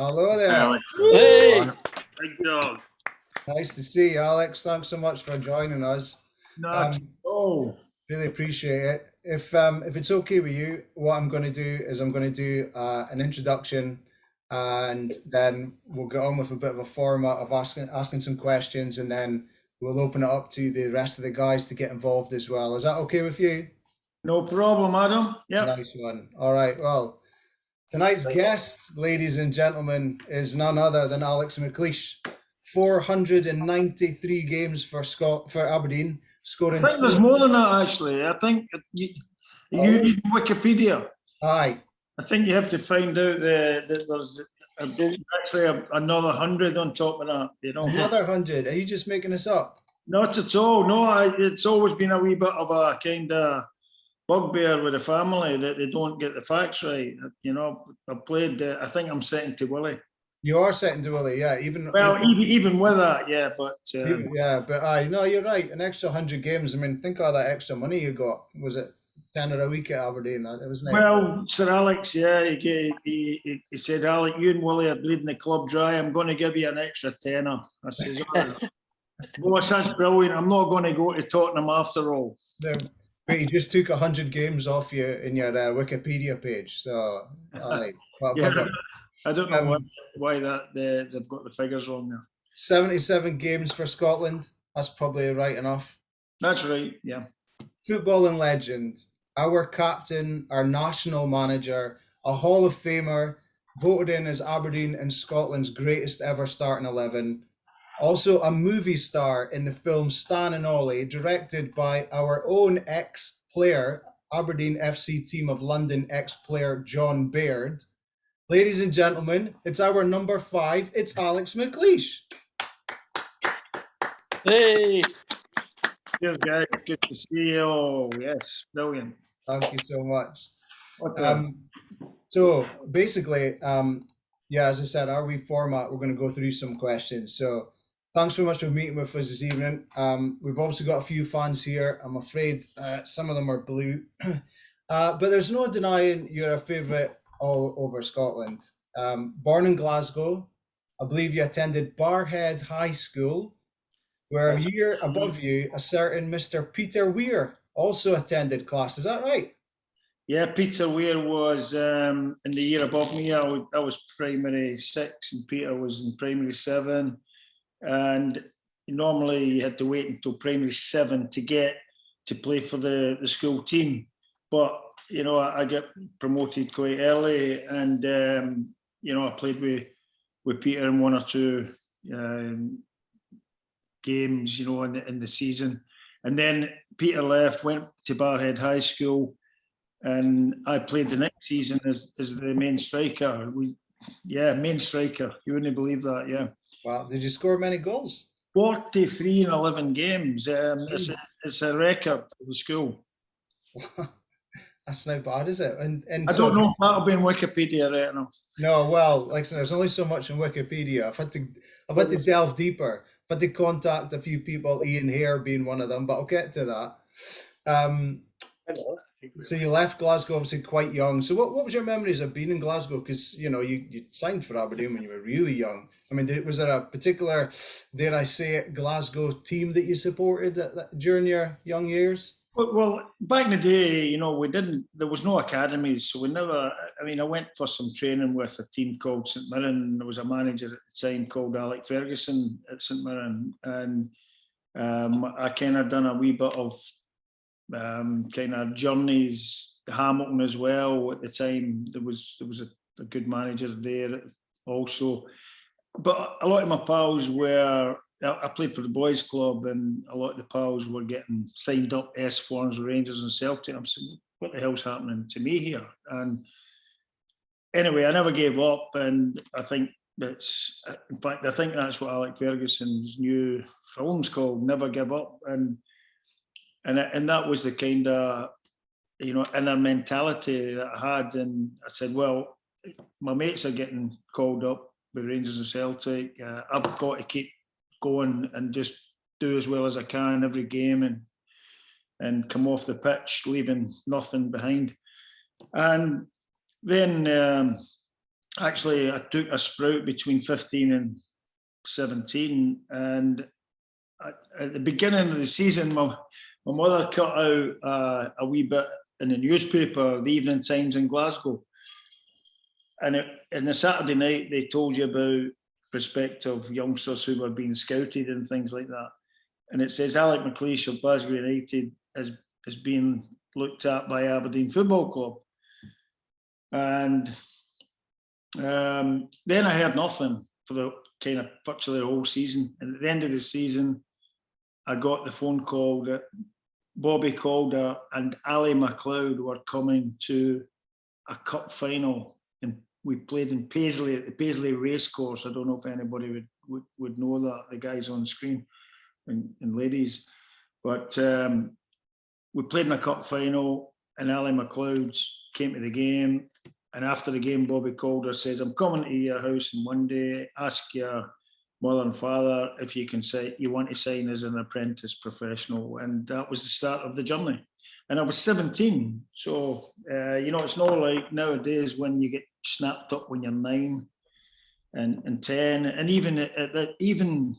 Hello there. Alex. Hey! Big dog. Nice to see you, Alex. Thanks so much for joining us. Really appreciate it. If it's okay with you, what I'm going to do is I'm going to do an introduction, and then we'll get on with a bit of a format of asking some questions, and then we'll open it up to the rest of the guys to get involved as well. Is that okay with you? No problem, Adam. Yeah. Nice one. All right. Well, tonight's guest, ladies and gentlemen, is none other than Alex McLeish. 493 games for Aberdeen, scoring. I think there's more than that, actually. I think you read Wikipedia. Aye. I think you have to find out that there's actually another 100 on top of that. You know, another 100. Are you just making this up? Not at all. No, it's always been a wee bit of a kind of bugbear with the family that they don't get the facts right. You know, I've played. I think I'm second to Willie. You are second to Willie, yeah. Even with that, yeah. But no, you're right. An extra 100 games. I mean, think of that extra money you got. Was it £10 a week at Aberdeen? It was nice. Well, Sir Alex, yeah, he said, Alec, you and Willie are bleeding the club dry. I'm going to give you an extra tenner. I says, boss, that's brilliant. I'm not going to go to Tottenham after all. No, but he just took 100 games off you in your Wikipedia page. So, I don't know why they've got the figures wrong there. 77 games for Scotland. That's probably right enough. That's right, yeah. Footballing legend, our captain, our national manager, a Hall of Famer, voted in as Aberdeen and Scotland's greatest ever starting 11. Also a movie star in the film Stan and Ollie, directed by our own ex-player, Aberdeen FC Team of London ex-player John Baird. Ladies and gentlemen, it's our number 5. It's Alex McLeish. Hey! Cheers, guys. Good to see you. Oh, yes, brilliant. Thank you so much. So basically, as I said, our wee format, we're going to go through some questions. So thanks very much for meeting with us this evening. We've obviously got a few fans here. I'm afraid some of them are blue, but there's no denying you're a favourite all over Scotland. Born in Glasgow, I believe you attended Barhead High School, where a year above you, a certain Mr. Peter Weir also attended class. Is that right? Yeah, Peter Weir was in the year above me. I was primary 6 and Peter was in primary 7. And normally you had to wait until primary 7 to get to play for the school team. But you know, I got promoted quite early, and you know, I played with Peter in 1 or 2 games, you know, in the season. And then Peter left, went to Barhead High School, and I played the next season as the main striker. Main striker. You wouldn't believe that, yeah. Wow, did you score many goals? 43 in 11 games. It's a record for the school. That's not bad, is it? And I don't know if that'll be in Wikipedia right enough. No, well, like I said, there's only so much in Wikipedia. I've had to delve deeper. I've had to contact a few people, Ian Hare being one of them, but I'll get to that. So you left Glasgow obviously quite young. So what was your memories of being in Glasgow? Because you know you signed for Aberdeen when you were really young. I mean, was there a particular, dare I say it, Glasgow team that you supported during your young years? Well, back in the day, you know, there was no academies, so we never, I mean, I went for some training with a team called St Mirren. There was a manager at the time called Alec Ferguson at St Mirren, and I kind of done a wee bit of kind of journeys, Hamilton as well at the time. There was a good manager there also. But a lot of my pals I played for the boys' club, and a lot of the pals were getting signed up S forms with Rangers and Celtic. I'm saying, what the hell's happening to me here? And anyway, I never gave up, and I think that's what Alec Ferguson's new film's called, Never Give Up, and that was the kind of, you know, inner mentality that I had. And I said, well, my mates are getting called up with Rangers and Celtic. I've got to keep going and just do as well as I can every game, and come off the pitch leaving nothing behind. And then actually, I took a sprout between 15 and 17, and at the beginning of the season, my mother cut out a wee bit in the newspaper, the Evening Times in Glasgow, and in the Saturday night they told you about prospective youngsters who were being scouted and things like that, and it says Alec McLeish of Glasgow United is being looked at by Aberdeen Football Club, and then I heard nothing for the kind of virtually the whole season. And at the end of the season, I got the phone call that Bobby Calder and Ali MacLeod were coming to a cup final, and we played in Paisley at the Paisley Racecourse. I don't know if anybody would know that, the guys on screen and ladies, but we played in a cup final, and Ali MacLeod came to the game. And after the game, Bobby Calder says, "I'm coming to your house on Monday. Ask your mother and father if you want to sign as an apprentice professional." And that was the start of the journey. And I was 17. So, it's not like nowadays when you get snapped up when you're 9 and 10. And even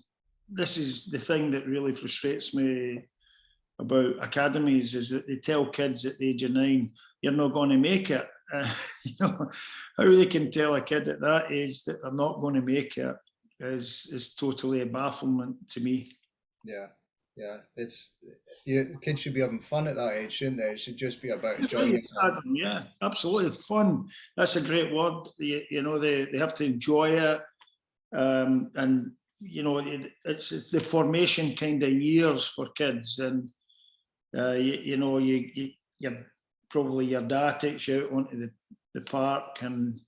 this is the thing that really frustrates me about academies, is that they tell kids at the age of 9, "You're not going to make it." How they can tell a kid at that age that they're not going to make it is totally a bafflement to me. Yeah. Kids should be having fun at that age, shouldn't they? It should just be about enjoying it. Yeah, absolutely. Fun. That's a great word. They have to enjoy it. And it's the formation kind of years for kids. And, probably your dad takes you out onto the park and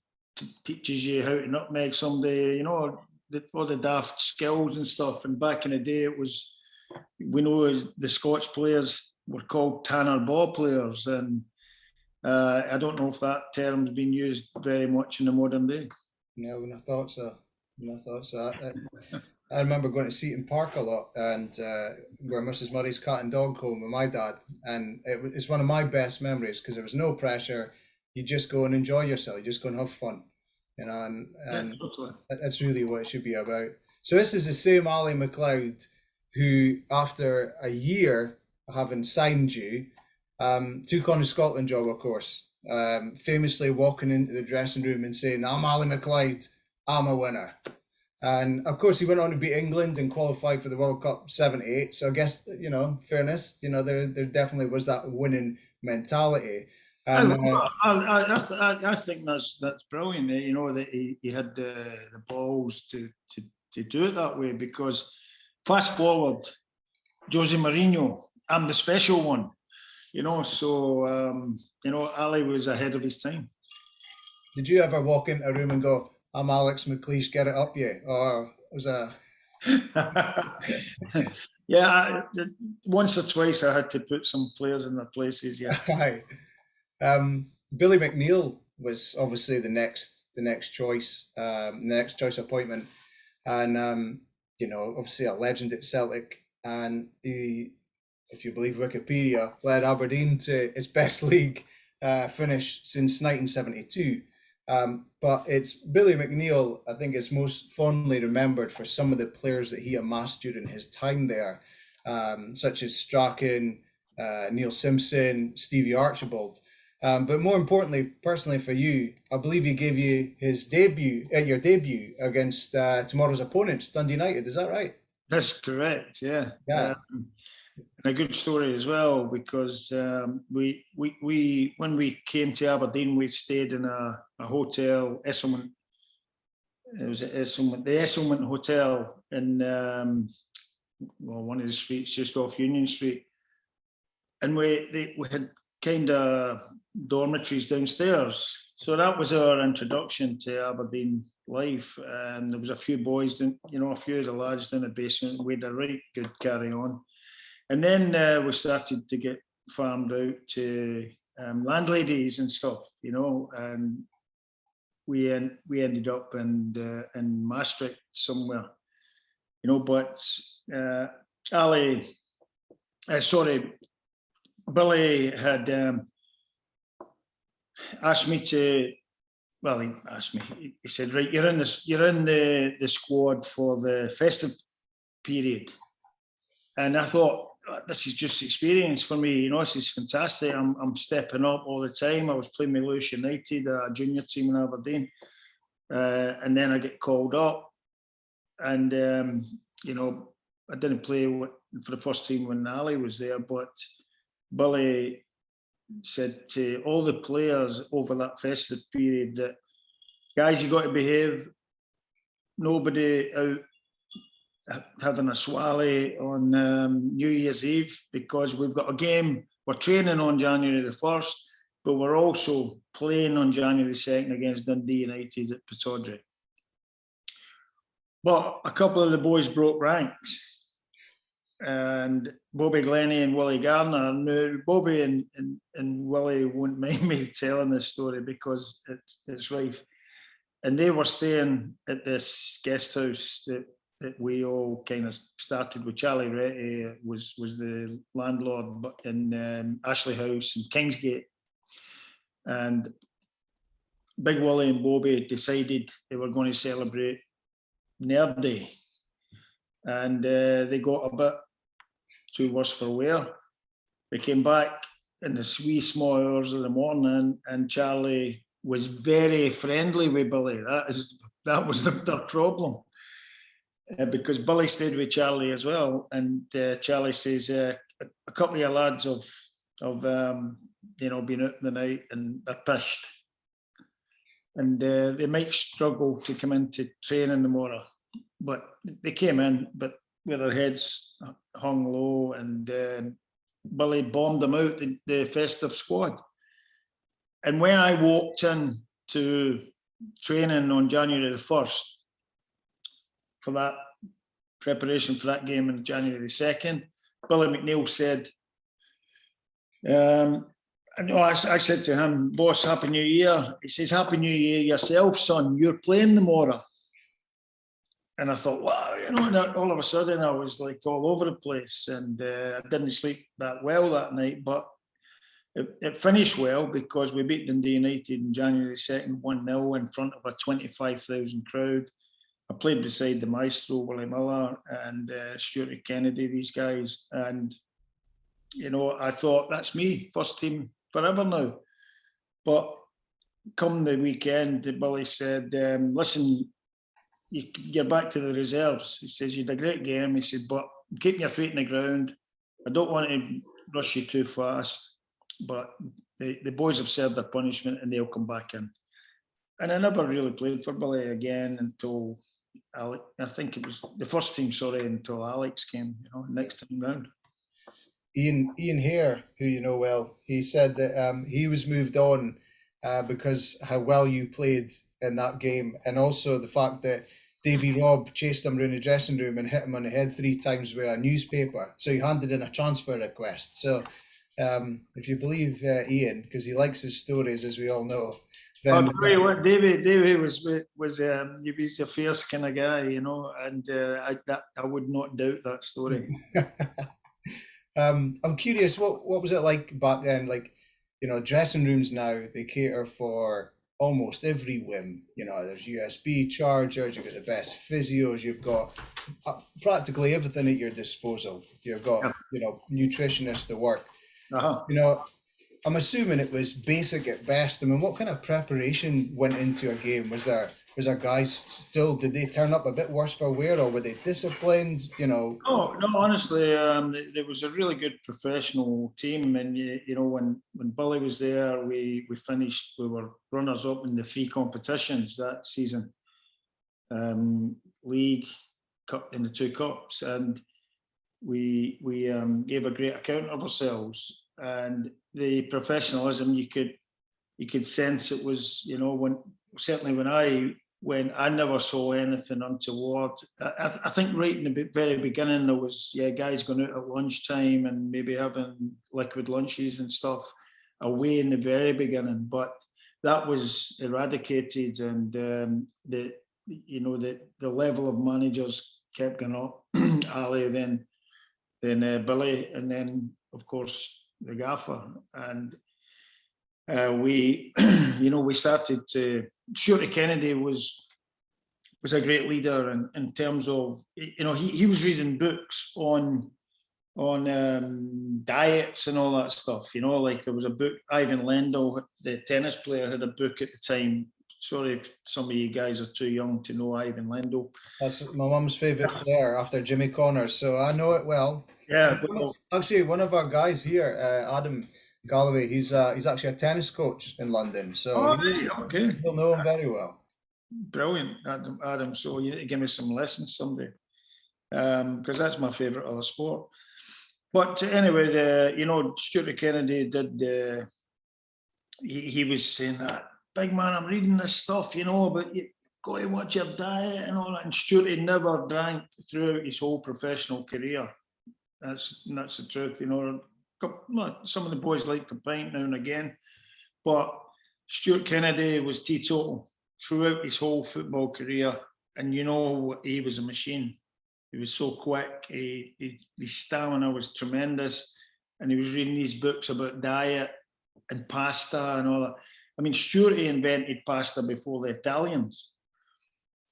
teaches you how to nutmeg somebody, all the daft skills and stuff. And back in the day, we know the Scotch players were called Tanner ball players. And I don't know if that term's been used very much in the modern day. No, I wouldn't have thought so. I remember going to Seaton Park a lot, and where Mrs. Murray's cat and dog home with my dad, and it's one of my best memories because there was no pressure. You just go and enjoy yourself. You just go and have fun, and that's really what it should be about. So this is the same Ali MacLeod who, after a year having signed you, took on the Scotland job, of course, famously walking into the dressing room and saying, "I'm Ali MacLeod, I'm a winner." And of course, he went on to beat England and qualify for the World Cup '78. So I guess, fairness, there definitely was that winning mentality. And I think that's brilliant. That he had the balls to do it that way. Because fast forward, Jose Mourinho, I'm the special one. So Ali was ahead of his time. Did you ever walk into a room and go, "I'm Alex McLeish, get it up, yeah"? Or was that? Yeah, once or twice I had to put some players in their places. Yeah. Right. Billy McNeill was obviously the next choice, the next choice appointment, and obviously a legend at Celtic, and he, if you believe Wikipedia, led Aberdeen to its best league finish since 1972. But it's Billy McNeill, I think, is most fondly remembered for some of the players that he amassed during his time there, such as Strachan, Neil Simpson, Stevie Archibald. But more importantly, personally for you, I believe he gave you your debut against tomorrow's opponents, Dundee United. Is that right? That's correct. Yeah. Yeah. And a good story as well, because we when we came to Aberdeen, we stayed in a hotel, Esselman. It was the Esselman Hotel in one of the streets just off Union Street, and we had kind of dormitories downstairs. So that was our introduction to Aberdeen life, and there was a few boys, a few of the lads in the basement. We had a right good carry on. And then we started to get farmed out to landladies and stuff, and we ended up in Maastricht somewhere, but Billy had asked me to well, he asked me. He said, "Right, you're in the squad for the festive period," and I thought, this is just experience for me. This is fantastic. I'm stepping up all the time. I was playing McLeish United, a junior team in Aberdeen, and then I get called up, and I didn't play for the first team when Ali was there, but Billy said to all the players over that festive period that, guys, you got to behave. Nobody out having a swally on New Year's Eve, because we've got a game. We're training on January the 1st, but we're also playing on January 2nd against Dundee United at Pittodrie. But a couple of the boys broke ranks. And Bobby Glennie and Willie Gardner. Now, Bobby and Willie won't mind me telling this story because it's rife. And they were staying at this guest house that we all kind of started with. Charlie Retty was the landlord in Ashley House in Kingsgate. And Big Willie and Bobby decided they were going to celebrate Nerd Day. And they got a bit too worse for wear. They came back in the wee small hours of the morning, and Charlie was very friendly with Billy. That was their problem, because Billy stayed with Charlie as well. And Charlie says a couple of lads have been out in the night and they're pissed, and they might struggle to come into training tomorrow. But they came in, but with their heads hung low, and Billy bombed them out, the festive squad. And when I walked in to training on January the 1st for that preparation for that game on January the 2nd, Billy McNeil said, I said to him, "Boss, Happy New Year." He says, "Happy New Year yourself, son. You're playing tomorrow." And I thought, wow, and all of a sudden I was like all over the place, and I didn't sleep that well that night, but it finished well because we beat Dundee United on January 2nd, 1-0 in front of a 25,000 crowd. I played beside the maestro, Willie Miller, and Stuart Kennedy, these guys. And, I thought, that's me, first team forever now. But come the weekend, Billy said, listen, you're back to the reserves. He says, you had a great game. He said, but keep your feet in the ground. I don't want to rush you too fast, but the boys have served their punishment and they'll come back in. And I never really played for Billy again until Alex. I think it was the first team, until Alex came, next time round. Ian Hare, who you know well, he said that he was moved on because how well you played in that game, and also the fact that Davy Robb chased him around the dressing room and hit him on the head 3 times with a newspaper. So he handed in a transfer request. So if you believe Ian, because he likes his stories, as we all know. Then, I'll tell you what, Davy was he was a fierce kind of guy, and I would not doubt that story. I'm curious, what was it like back then? Like, dressing rooms now, they cater for almost every whim. There's USB chargers, you've got the best physios, you've got practically everything at your disposal. You've got, nutritionists to work. I'm assuming it was basic at best. I mean, what kind of preparation went into a game? Was there guys still, did they turn up a bit worse for wear, or were they disciplined? Oh no, honestly, there was a really good professional team, and when Billy was there, we were runners up in the 3 competitions that season, league, cup, and the 2 cups, and we gave a great account of ourselves. And the professionalism, you could sense it was, certainly when I went, I never saw anything untoward. I think right in the very beginning there was guys going out at lunchtime and maybe having liquid lunches and stuff away in the very beginning, but that was eradicated, and the level of managers kept going up. Ali, then Billy, and then of course the gaffer. And we, we started to. Shorty Kennedy was a great leader in terms of, he was reading books on diets and all that stuff. Like there was a book. Ivan Lendl, the tennis player, had a book at the time. Sorry if some of you guys are too young to know Ivan Lendl. That's my mum's favourite player after Jimmy Connors, so I know it well. Yeah, Actually, one of our guys here, Adam Galloway, he's actually a tennis coach in London, so okay, you'll know him very well. Brilliant, Adam. So you need to give me some lessons someday, because that's my favourite other sport. But anyway, Stuart Kennedy did. He was saying that, big man, I'm reading this stuff, but you got to watch your diet and all that. And Stuart never drank throughout his whole professional career. That's the truth, Some of the boys like to pint now and again, but Stuart Kennedy was teetotal throughout his whole football career, and he was a machine. He was so quick. His stamina was tremendous, and he was reading these books about diet and pasta and all that. I mean, Stuart invented pasta before the Italians.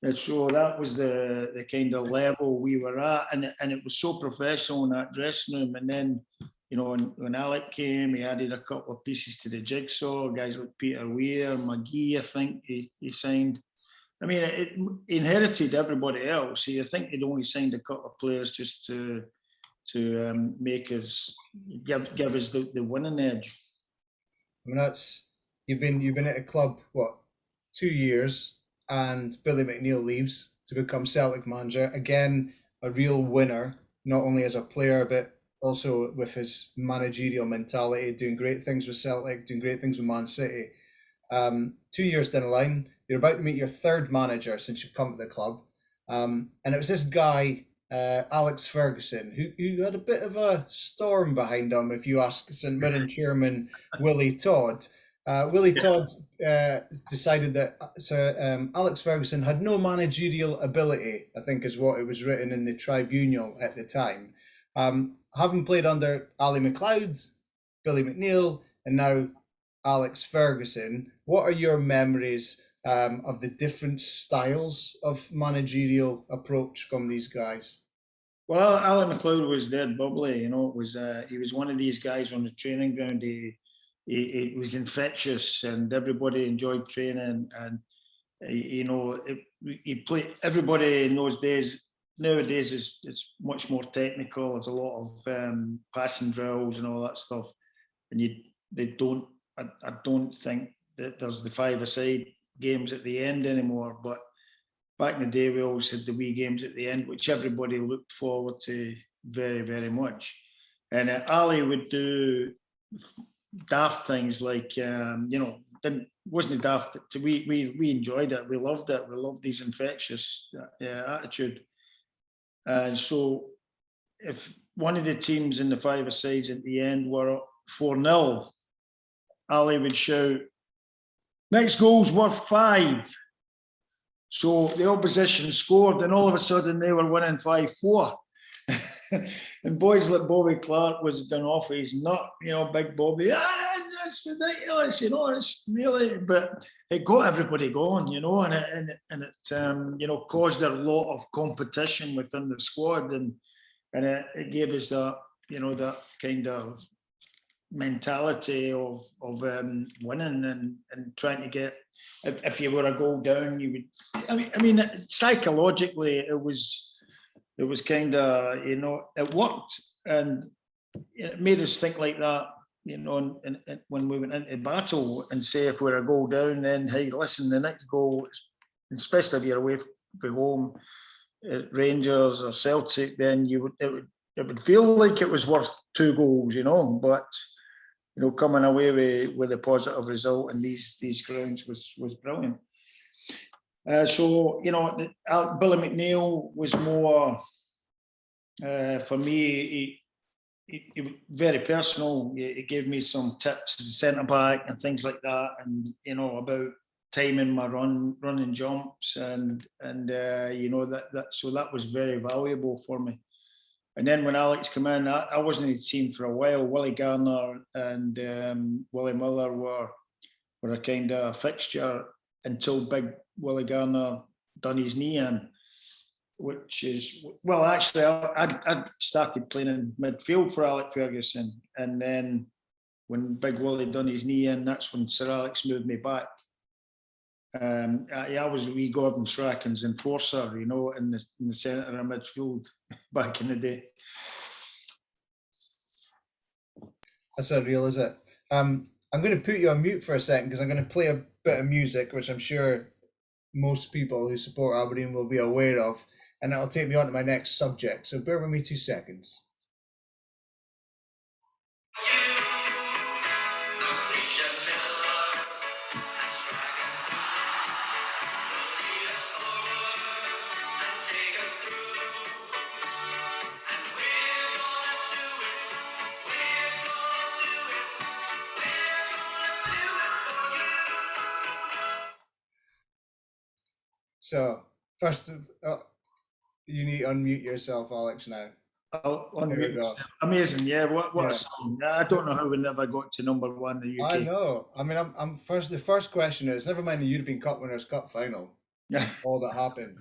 And so that was the kind of level we were at, and it was so professional in that dressing room. And then, when Alec came, he added a couple of pieces to the jigsaw. Guys like Peter Weir, McGee, I think he signed. I mean, it inherited everybody else. I think he'd only signed a couple of players just to make us give us the winning edge. I mean, you've been at a club 2 years, and Billy McNeill leaves to become Celtic manager. Again, a real winner, not only as a player but also with his managerial mentality, doing great things with Celtic, doing great things with Man City. 2 years down the line, you're about to meet your third manager since you've come to the club, and it was this guy, Alex Ferguson, who had a bit of a storm behind him. If you ask St Mirren chairman Willie Todd, Todd decided that Alex Ferguson had no managerial ability, I think is what it was written in the Tribunal at the time. Having played under Ali McLeod, Billy McNeill, and now Alex Ferguson, what are your memories of the different styles of managerial approach from these guys? Well, Alan McLeod was dead bubbly. It was he was one of these guys on the training ground. He was infectious, and everybody enjoyed training. And he played. Everybody in those days. Nowadays, it's much more technical. There's a lot of passing drills and all that stuff, and I don't think that there's the five-a-side games at the end anymore. But back in the day, we always had the wee games at the end, which everybody looked forward to very, very much. And Ali would do daft things like, wasn't daft. We enjoyed it. We loved it. We loved these infectious attitude. And so if one of the teams in the five-a-sides at the end were up 4-0, Ali would shout, "Next goal's worth 5." So the opposition scored, and all of a sudden they were winning 5-4. And boys like Bobby Clark was going off his nut, big Bobby. That's ridiculous, it's really. But it got everybody going, and it caused a lot of competition within the squad, and it gave us that, that kind of mentality of winning and trying to get. If you were a goal down, you would. I mean, psychologically, it was kind of, it worked, and it made us think like that, and when we went into battle, and say if we're a goal down, then hey, listen, the next goal, especially if you're away from home, Rangers or Celtic, then it would feel like it was worth 2 goals, but. Coming away with a positive result in these grounds was brilliant. So Billy McNeill was more for me. He was very personal. He gave me some tips as a centre back and things like that, and about timing my running jumps, and that so that was very valuable for me. And then when Alex came in, I wasn't in the team for a while. Willie Garner and Willie Miller were were a kind of fixture until Big Willie Garner done his knee in, which is, well, actually, I started playing in midfield for Alex Ferguson, and then when Big Willie done his knee in, that's when Sir Alex moved me back. I was a wee Gordon Strachan's enforcer, you know, in the centre of midfield back in the day. That's unreal, is it? I'm going to put you on mute for a second because I'm going to play a bit of music, which I'm sure most people who support Aberdeen will be aware of, and that'll take me on to my next subject. So bear with me 2 seconds. So first, you need to unmute yourself, Alex, now. I'll unmute myself. Amazing, yeah. What a song. I don't know how we never got to number one in the UK. I know. I mean, I'm first. The first question is, never mind the European Cup Winners' Cup final. Yeah. All that happened.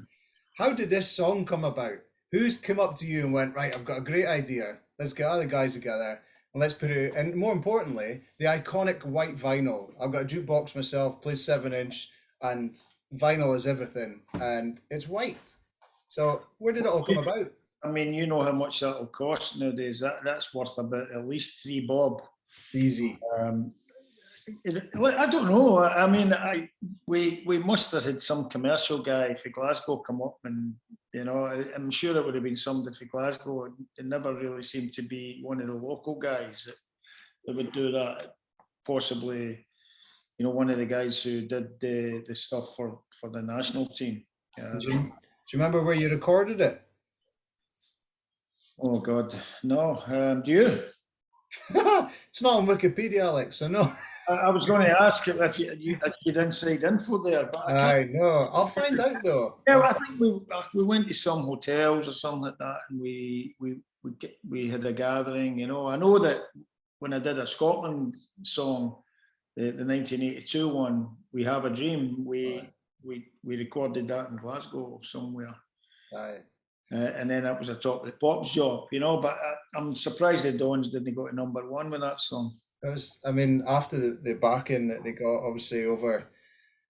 How did this song come about? Who's come up to you and went, right, I've got a great idea. Let's get all the guys together and let's put it. And more importantly, the iconic white vinyl. I've got a jukebox myself, plays 7-inch, and vinyl is everything, and it's white. So where did it all come about? I mean, you know how much that'll cost nowadays. That's worth about at least $3 bob. Easy. I don't know. I mean, we must have had some commercial guy for Glasgow come up, and you know, I'm sure it would have been somebody for Glasgow. It never really seemed to be one of the local guys that would do that. Possibly, you know, one of the guys who did the stuff for the national team. Do you remember where you recorded it? Oh God, no. Do you? It's not on Wikipedia, Alex. So no. I was going to ask if you'd inside info there, but I know. I'll find out though. Yeah, I think we went to some hotels or something like that, and we had a gathering. You know, I know that when I did a Scotland song, the 1982 one, "We Have a Dream," we recorded that in Glasgow somewhere. Aye. And then it was a Top of the Pops job, you know. But I'm surprised the Dons didn't go to number one with that song. It was, I mean, after the backing that they got, obviously over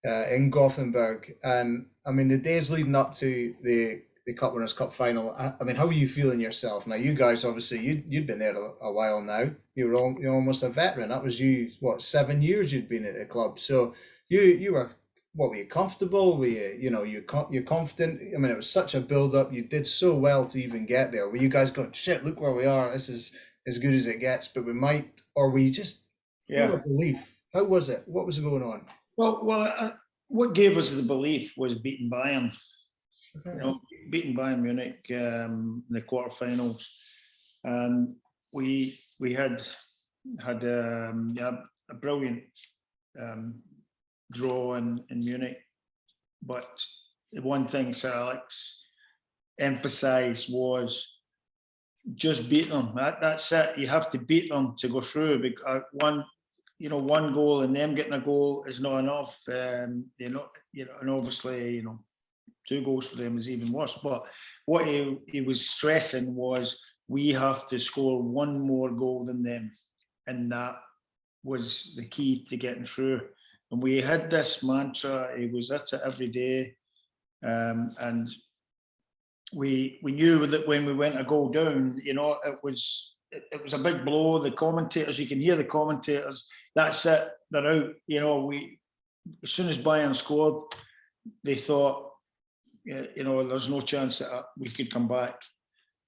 in Gothenburg, and I mean the days leading up to the Cup Winners' Cup final. I mean, how were you feeling yourself? Now, you guys obviously you'd been there a while now. You're almost a veteran. That was you. What, 7 years you'd been at the club? So you were. What, were you comfortable? Were you're confident? I mean, it was such a build up. You did so well to even get there. Were you guys going, shit, look where we are. This is as good as it gets, but we might, or were you just full of belief? How was it? What was going on? Well, what gave us the belief was beating Bayern. Okay. You know, beating Bayern Munich in the quarterfinals, and we had a brilliant draw in Munich. But the one thing Sir Alex emphasised was just beat them. That's it. You have to beat them to go through. Because one goal and them getting a goal is not enough. And obviously, 2 goals for them is even worse. But what he was stressing was we have to score 1 more goal than them, and that was the key to getting through. And we had this mantra. He was at it every day, and we knew that when we went a goal down, it was a big blow. The commentators, you can hear the commentators. That's it. They're out. As soon as Bayern scored, they thought, there's no chance that we could come back.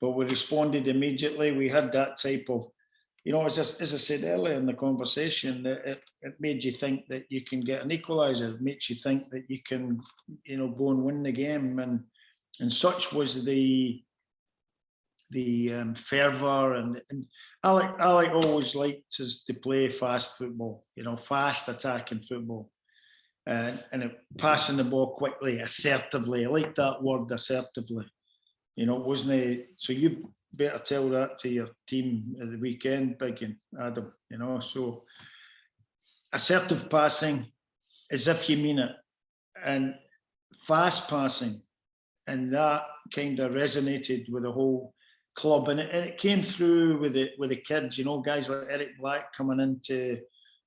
But we responded immediately. We had that type of, as I said earlier in the conversation, it made you think that you can get an equaliser. It makes you think that you can, go and win the game. And such was the fervour. And Alec always liked us to play fast football, fast attacking football. And passing the ball quickly, assertively. I like that word, assertively. Wasn't it? So you better tell that to your team at the weekend, Big and Adam. So assertive passing, as if you mean it, and fast passing, and that kind of resonated with the whole club, and it came through with the kids, you know, guys like Eric Black coming into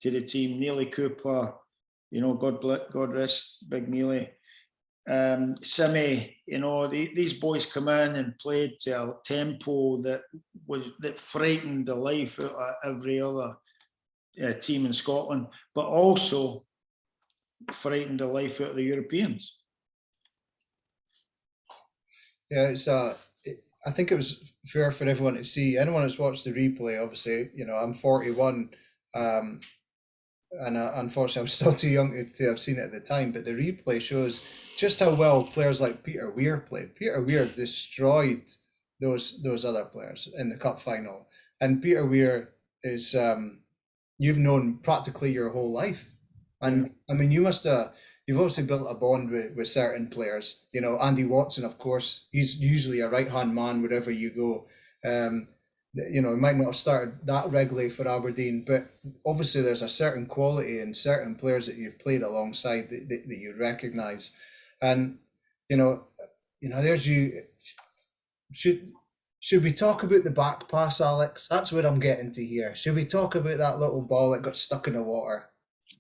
the team, Neely Cooper, you know, God rest Big Neely, Simi, you know, these boys come in and played to a tempo that frightened the life out of every other team in Scotland, but also frightened the life out of the Europeans. Yeah, I think it was fair for everyone to see. Anyone that's watched the replay, obviously, you know, I'm 41, and unfortunately, I was still too young to have seen it at the time. But the replay shows just how well players like Peter Weir played. Peter Weir destroyed those other players in the cup final, and Peter Weir is you've known practically your whole life, and I mean, you've obviously built a bond with certain players. You know, Andy Watson, of course, he's usually a right-hand man wherever you go. You know, he might not have started that regularly for Aberdeen, but obviously there's a certain quality in certain players that you've played alongside that you recognise. And, you know, there's you. Should we talk about the back pass, Alex? That's what I'm getting to here. Should we talk about that little ball that got stuck in the water?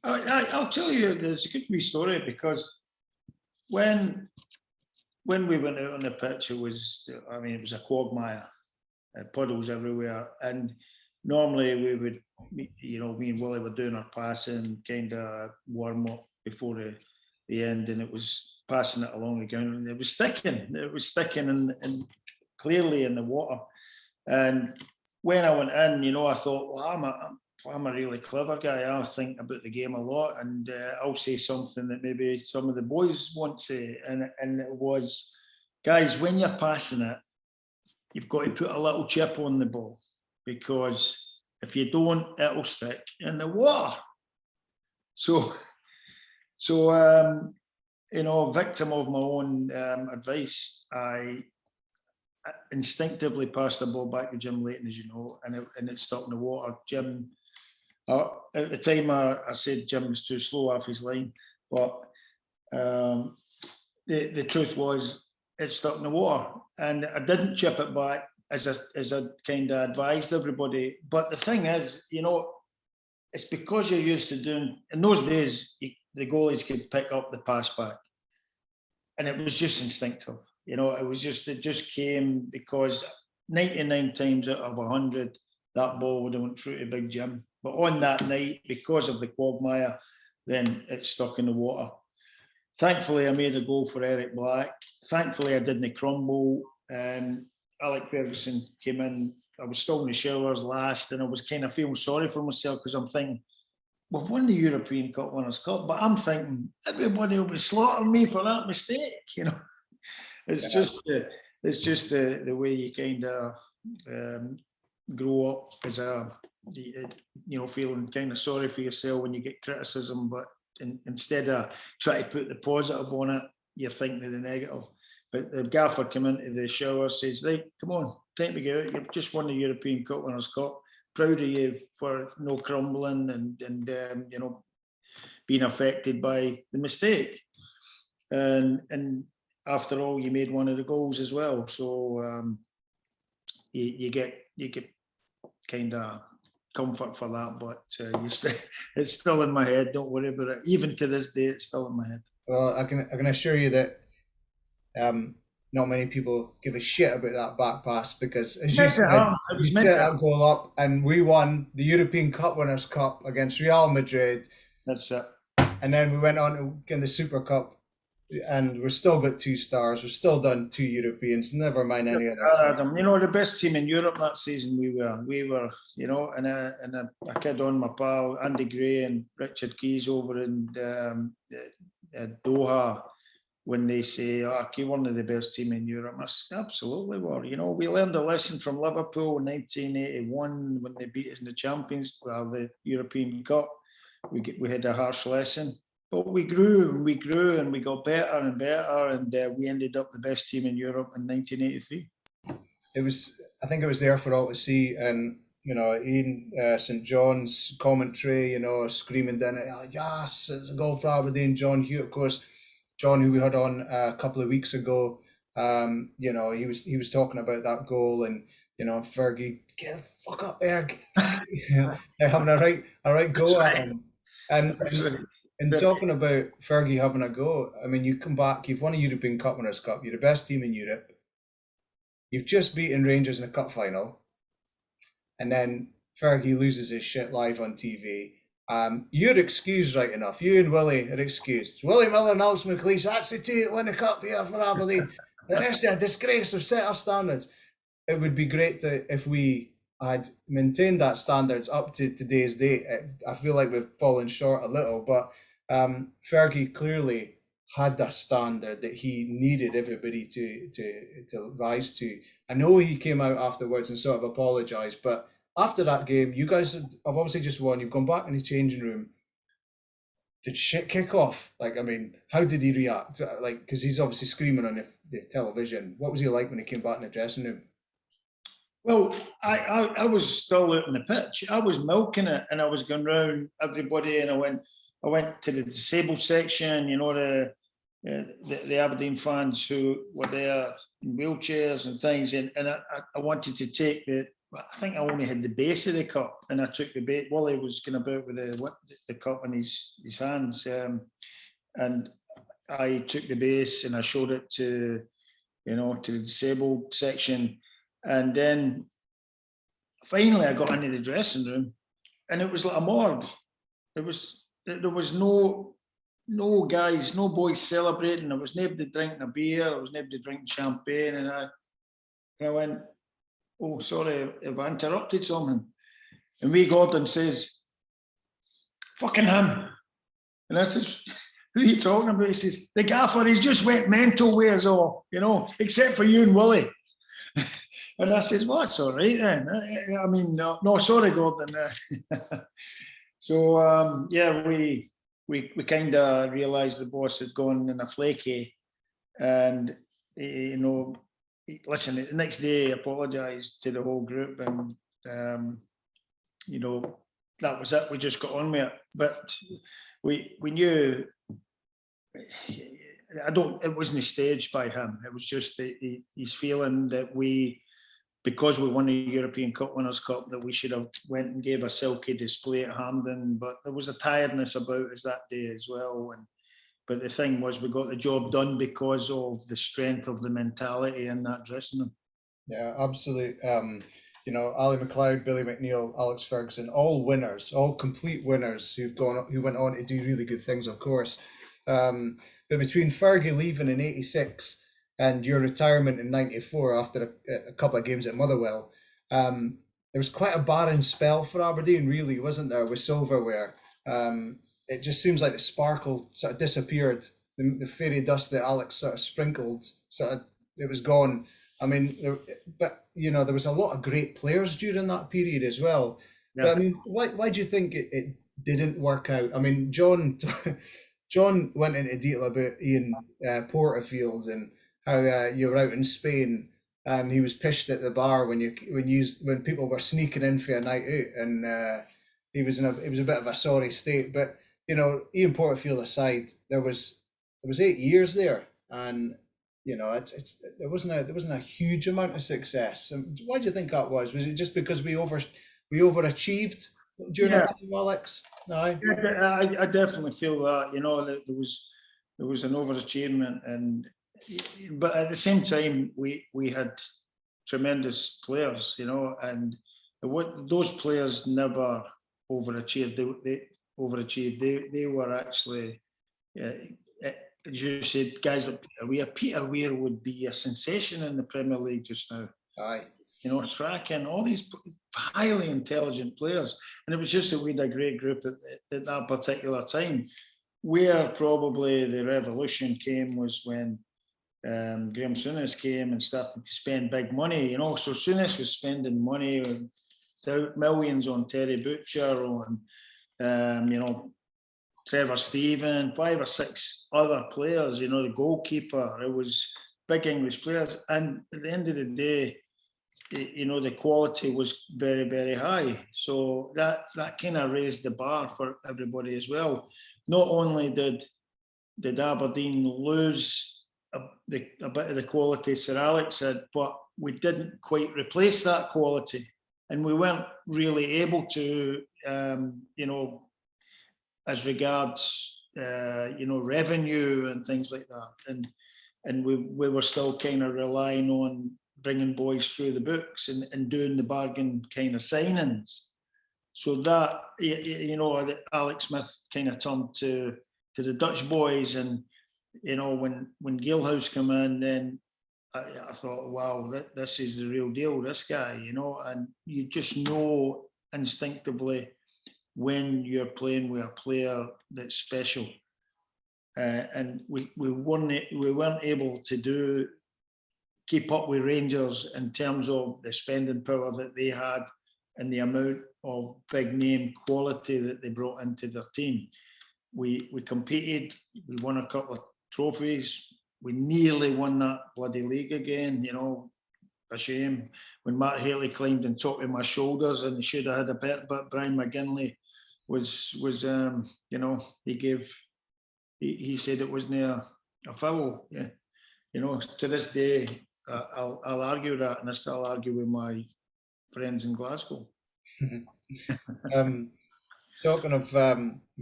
I'll tell you, it's a good wee story, because when we went out on the pitch, it was a quagmire, puddles everywhere, and normally we would, you know, me and Willie were doing our passing, kind of warm up before the end, and it was passing it along the ground, and it was sticking and clearly in the water. And when I went in, you know, I thought, well, I'm a really clever guy. I think about the game a lot, and I'll say something that maybe some of the boys won't say. And it was, guys, when you're passing it, you've got to put a little chip on the ball, because if you don't, it'll stick in the water. So you know, victim of my own advice, I instinctively passed the ball back to Jim Leighton, as you know, and it stuck in the water. Jim, at the time, I said Jim was too slow off his line, but the truth was it stuck in the water, and I didn't chip it back as I kind of advised everybody. But the thing is, you know, it's because you're used to doing. In those days, the goalies could pick up the pass back, and it was just instinctive. You know, it just came because 99 times out of 100, that ball would have went through to Big Jim. But on that night, because of the quagmire, then it stuck in the water. Thankfully, I made a goal for Eric Black. Thankfully, I didn't crumble. Alec Ferguson came in. I was still in the showers last, and I was kind of feeling sorry for myself, because I'm thinking, we've won the European Cup Winners' Cup, but I'm thinking everybody will be slaughtering me for that mistake, you know. It's just the way you kind of grow up as a, you know, feeling kind of sorry for yourself when you get criticism, but instead of trying to put the positive on it, you're thinking of the negative. But the gaffer came into the shower, says, right, come on, time to go out. You've just won the European Cup Winners' Cup. Proud of you for no crumbling and you know, being affected by the mistake. And after all, you made one of the goals as well, so you get kind of comfort for that. But it's still in my head. Don't worry about it. Even to this day, it's still in my head. Well, I can assure you that not many people give a shit about that back pass, because as you said, you set that goal up, and we won the European Cup Winners' Cup against Real Madrid. That's it. And then we went on to get the Super Cup. And we've still got 2 stars. We've still done 2 Europeans. Never mind any other. Adam, you know, the best team in Europe that season. We were, you know, and a kid on my pal Andy Gray and Richard Keys over in Doha, when they say, "Oh, you're one of the best team in Europe." I absolutely were. You know, we learned a lesson from Liverpool in 1981 when they beat us in the Champions, the European Cup. We had a harsh lesson. But we grew and we got better and better, and we ended up the best team in Europe in 1983. I think it was there for all to see, and Ian St John's commentary, screaming down it, "Oh, yes, it's a goal for Aberdeen." John Hugh, of course, John, who we had on a couple of weeks ago, he was talking about that goal, and Fergie, get the fuck up there, having a right That's go at right. him, and That's and right. and But, talking about Fergie having a go. I mean, you come back, you've won a European Cup Winners' Cup, you're the best team in Europe, you've just beaten Rangers in a cup final, and then Fergie loses his shit live on TV. You're excused, right enough. You and Willie are excused. Willie Miller and Alex McLeish, that's the two that win the cup here for Aberdeen. The rest are a disgrace. We've set our standards. It would be great if we had maintained that standards up to today's date. I feel like we've fallen short a little, but Fergie clearly had a standard that he needed everybody to rise to. I know he came out afterwards and sort of apologised, but after that game, you guys have obviously just won. You've gone back in the changing room. Did shit kick off? Like, I mean, how did he react? Like, because he's obviously screaming on the television. What was he like when he came back in the dressing room? well, I was still out on the pitch. I was milking it, and I was going round everybody, and I went to the disabled section. The Aberdeen fans who were there in wheelchairs and things, and I wanted to take the. I think I only had the base of the cup, and I took the base. Wally was going about with the cup in his hands, and I took the base and I showed it to the disabled section, and then finally I got into the dressing room, and it was like a morgue. There was no guys, no boys celebrating. There was nobody drinking a beer. There was nobody drinking champagne, and I went, "Oh, sorry, if I interrupted something." And wee Gordon says, "Fucking him." And I says, "Who are you talking about?" He says, "The gaffer, he's just went mental with us all, except for you and Willie." And I says, "Well, that's all right then." I mean, no, sorry, Gordon. So, yeah, we kind of realised the boss had gone in a flaky, and listen, the next day, apologised to the whole group, and that was it. We just got on with it, but we knew. It wasn't staged by him. It was just his feeling that because we won the European Cup Winners' Cup, that we should have went and gave a silky display at Hampden. But there was a tiredness about us that day as well. But the thing was, we got the job done because of the strength of the mentality in that dressing room. Yeah, absolutely. Ali McLeod, Billy McNeill, Alex Ferguson, all winners, all complete winners who went on to do really good things, of course. But between Fergie leaving in '86 and your retirement in '94 after a couple of games at Motherwell, there was quite a barren spell for Aberdeen, really, wasn't there, with silverware? It just seems like the sparkle sort of disappeared. The fairy dust that Alex sort of sprinkled, it was gone. I mean, there was a lot of great players during that period as well. Yeah. But I mean, why do you think it didn't work out? I mean, John went into detail about Ian Porterfield and how you were out in Spain and he was pished at the bar when people were sneaking in for a night out, and it was a bit of a sorry state. But Ian Porterfield aside, there was 8 years there, and there wasn't a huge amount of success. Why do you think that was? Was it just because we overachieved during that time, Alex? No, I definitely feel that. That there was an overachievement, but at the same time we had tremendous players, and those players never overachieved. They were actually. As you said, guys like Peter Weir would be a sensation in the Premier League just now. Aye. Cracking, all these highly intelligent players. And it was just that we had a great group at that particular time. Where probably the revolution came was when Graham Souness came and started to spend big money. So Souness was spending money, millions on Terry Butcher, on, Trevor Stephen, 5 or 6 other players, the goalkeeper. It was big English players. And at the end of the day, the quality was very, very high. So that kind of raised the bar for everybody as well. Not only did Aberdeen lose a bit of the quality Sir Alex had, but we didn't quite replace that quality, and we weren't really able to, as regards revenue and things like that, and we were still kind of relying on bringing boys through the books and doing the bargain kind of signings. So that, Alex Smith kind of turned to the Dutch boys, and when Galehouse came in, then I thought, wow, this is the real deal, this guy, and you just know instinctively when you're playing with a player that's special. And we weren't able to keep up with Rangers in terms of the spending power that they had and the amount of big name quality that they brought into their team. We competed, we won a couple of trophies, we nearly won that bloody league again, a shame. When Matt Haley climbed on top of my shoulders and he should have had a bet, but Brian McGinley was he said it wasn't a foul. Yeah. To this day, I'll argue that, and I still argue with my friends in Glasgow. Talking of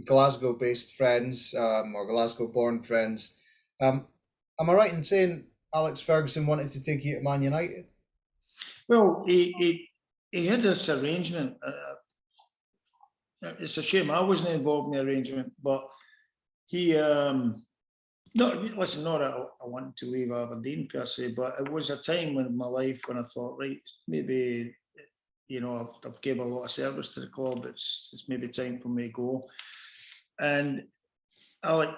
Glasgow-based friends or Glasgow-born friends, am I right in saying Alex Ferguson wanted to take you to Man United? Well, he had this arrangement. It's a shame I wasn't involved in the arrangement, but he. Not that I wanted to leave Aberdeen per se, but it was a time in my life when I thought, right, maybe, I've gave a lot of service to the club. It's maybe time for me to go. And Alec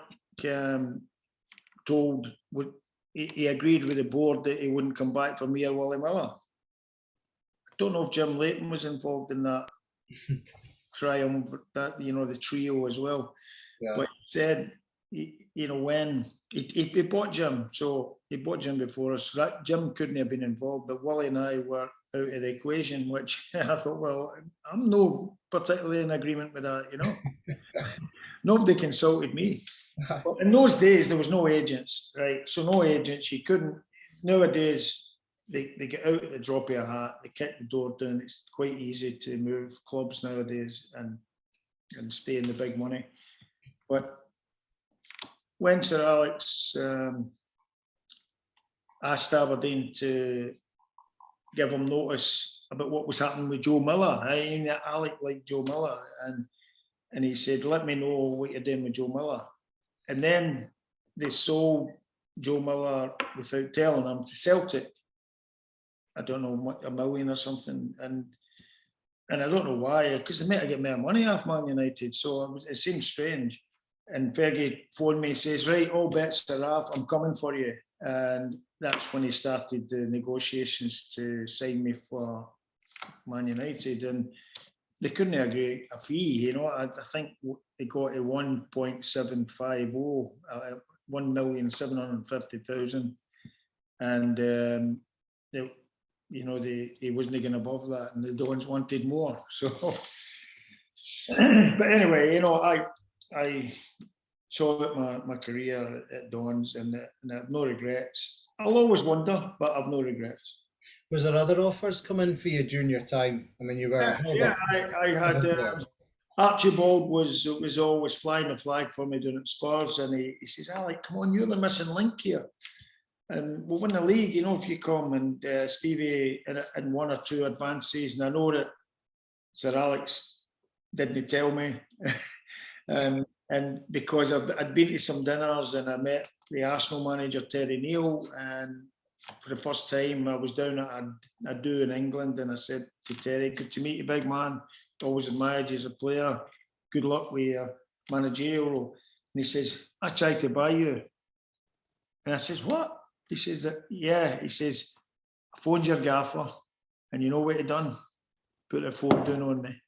he agreed with the board that he wouldn't come back for me or Wally Miller. I don't know if Jim Leighton was involved in that triumph, the trio as well. Yeah. But he said, when he bought Jim, so he bought Jim before us. Jim couldn't have been involved, but Wally and I were out of the equation, which I thought, well, I'm no particularly in agreement with that, Nobody consulted me. But in those days, there was no agents, right? So no agents, you couldn't. Nowadays, they get out at the drop of a hat, they kick the door down. It's quite easy to move clubs nowadays and stay in the big money. But when Sir Alex asked Aberdeen to give him notice about what was happening with Joe Miller, Alec liked Joe Miller, and he said, let me know what you're doing with Joe Miller. And then they sold Joe Miller without telling him to Celtic. I don't know, $1 million or something. And I don't know why, because they might get more money off Man United. So it seemed strange. And Fergie phoned me and says, right, all bets are off, I'm coming for you. And that's when he started the negotiations to sign me for Man United. And they couldn't agree a fee, I think they got a 1.750, 1,750,000. And he wasn't getting above that, and the Dons wanted more. So, but anyway, I saw that my career at Dons, and I have no regrets. I'll always wonder, but I've no regrets. Was there other offers coming for you during your time? I mean, you were. I had. Archibald was always flying the flag for me doing at Spurs, and he says, Alec, come on, you're the missing link here. And we'll win the league, if you come. And Stevie in one or two advances, and I know that Sir Alex didn't tell me. And because I'd been to some dinners and I met the Arsenal manager, Terry Neal, and for the first time I was down at a do in England, and I said to Terry, good to meet you, big man. Always admired you as a player. Good luck with your managerial role. And he says, I tried to buy you. And I says, what? He says, yeah. He says, I phoned your gaffer, and you know what he done? Put a phone down on me.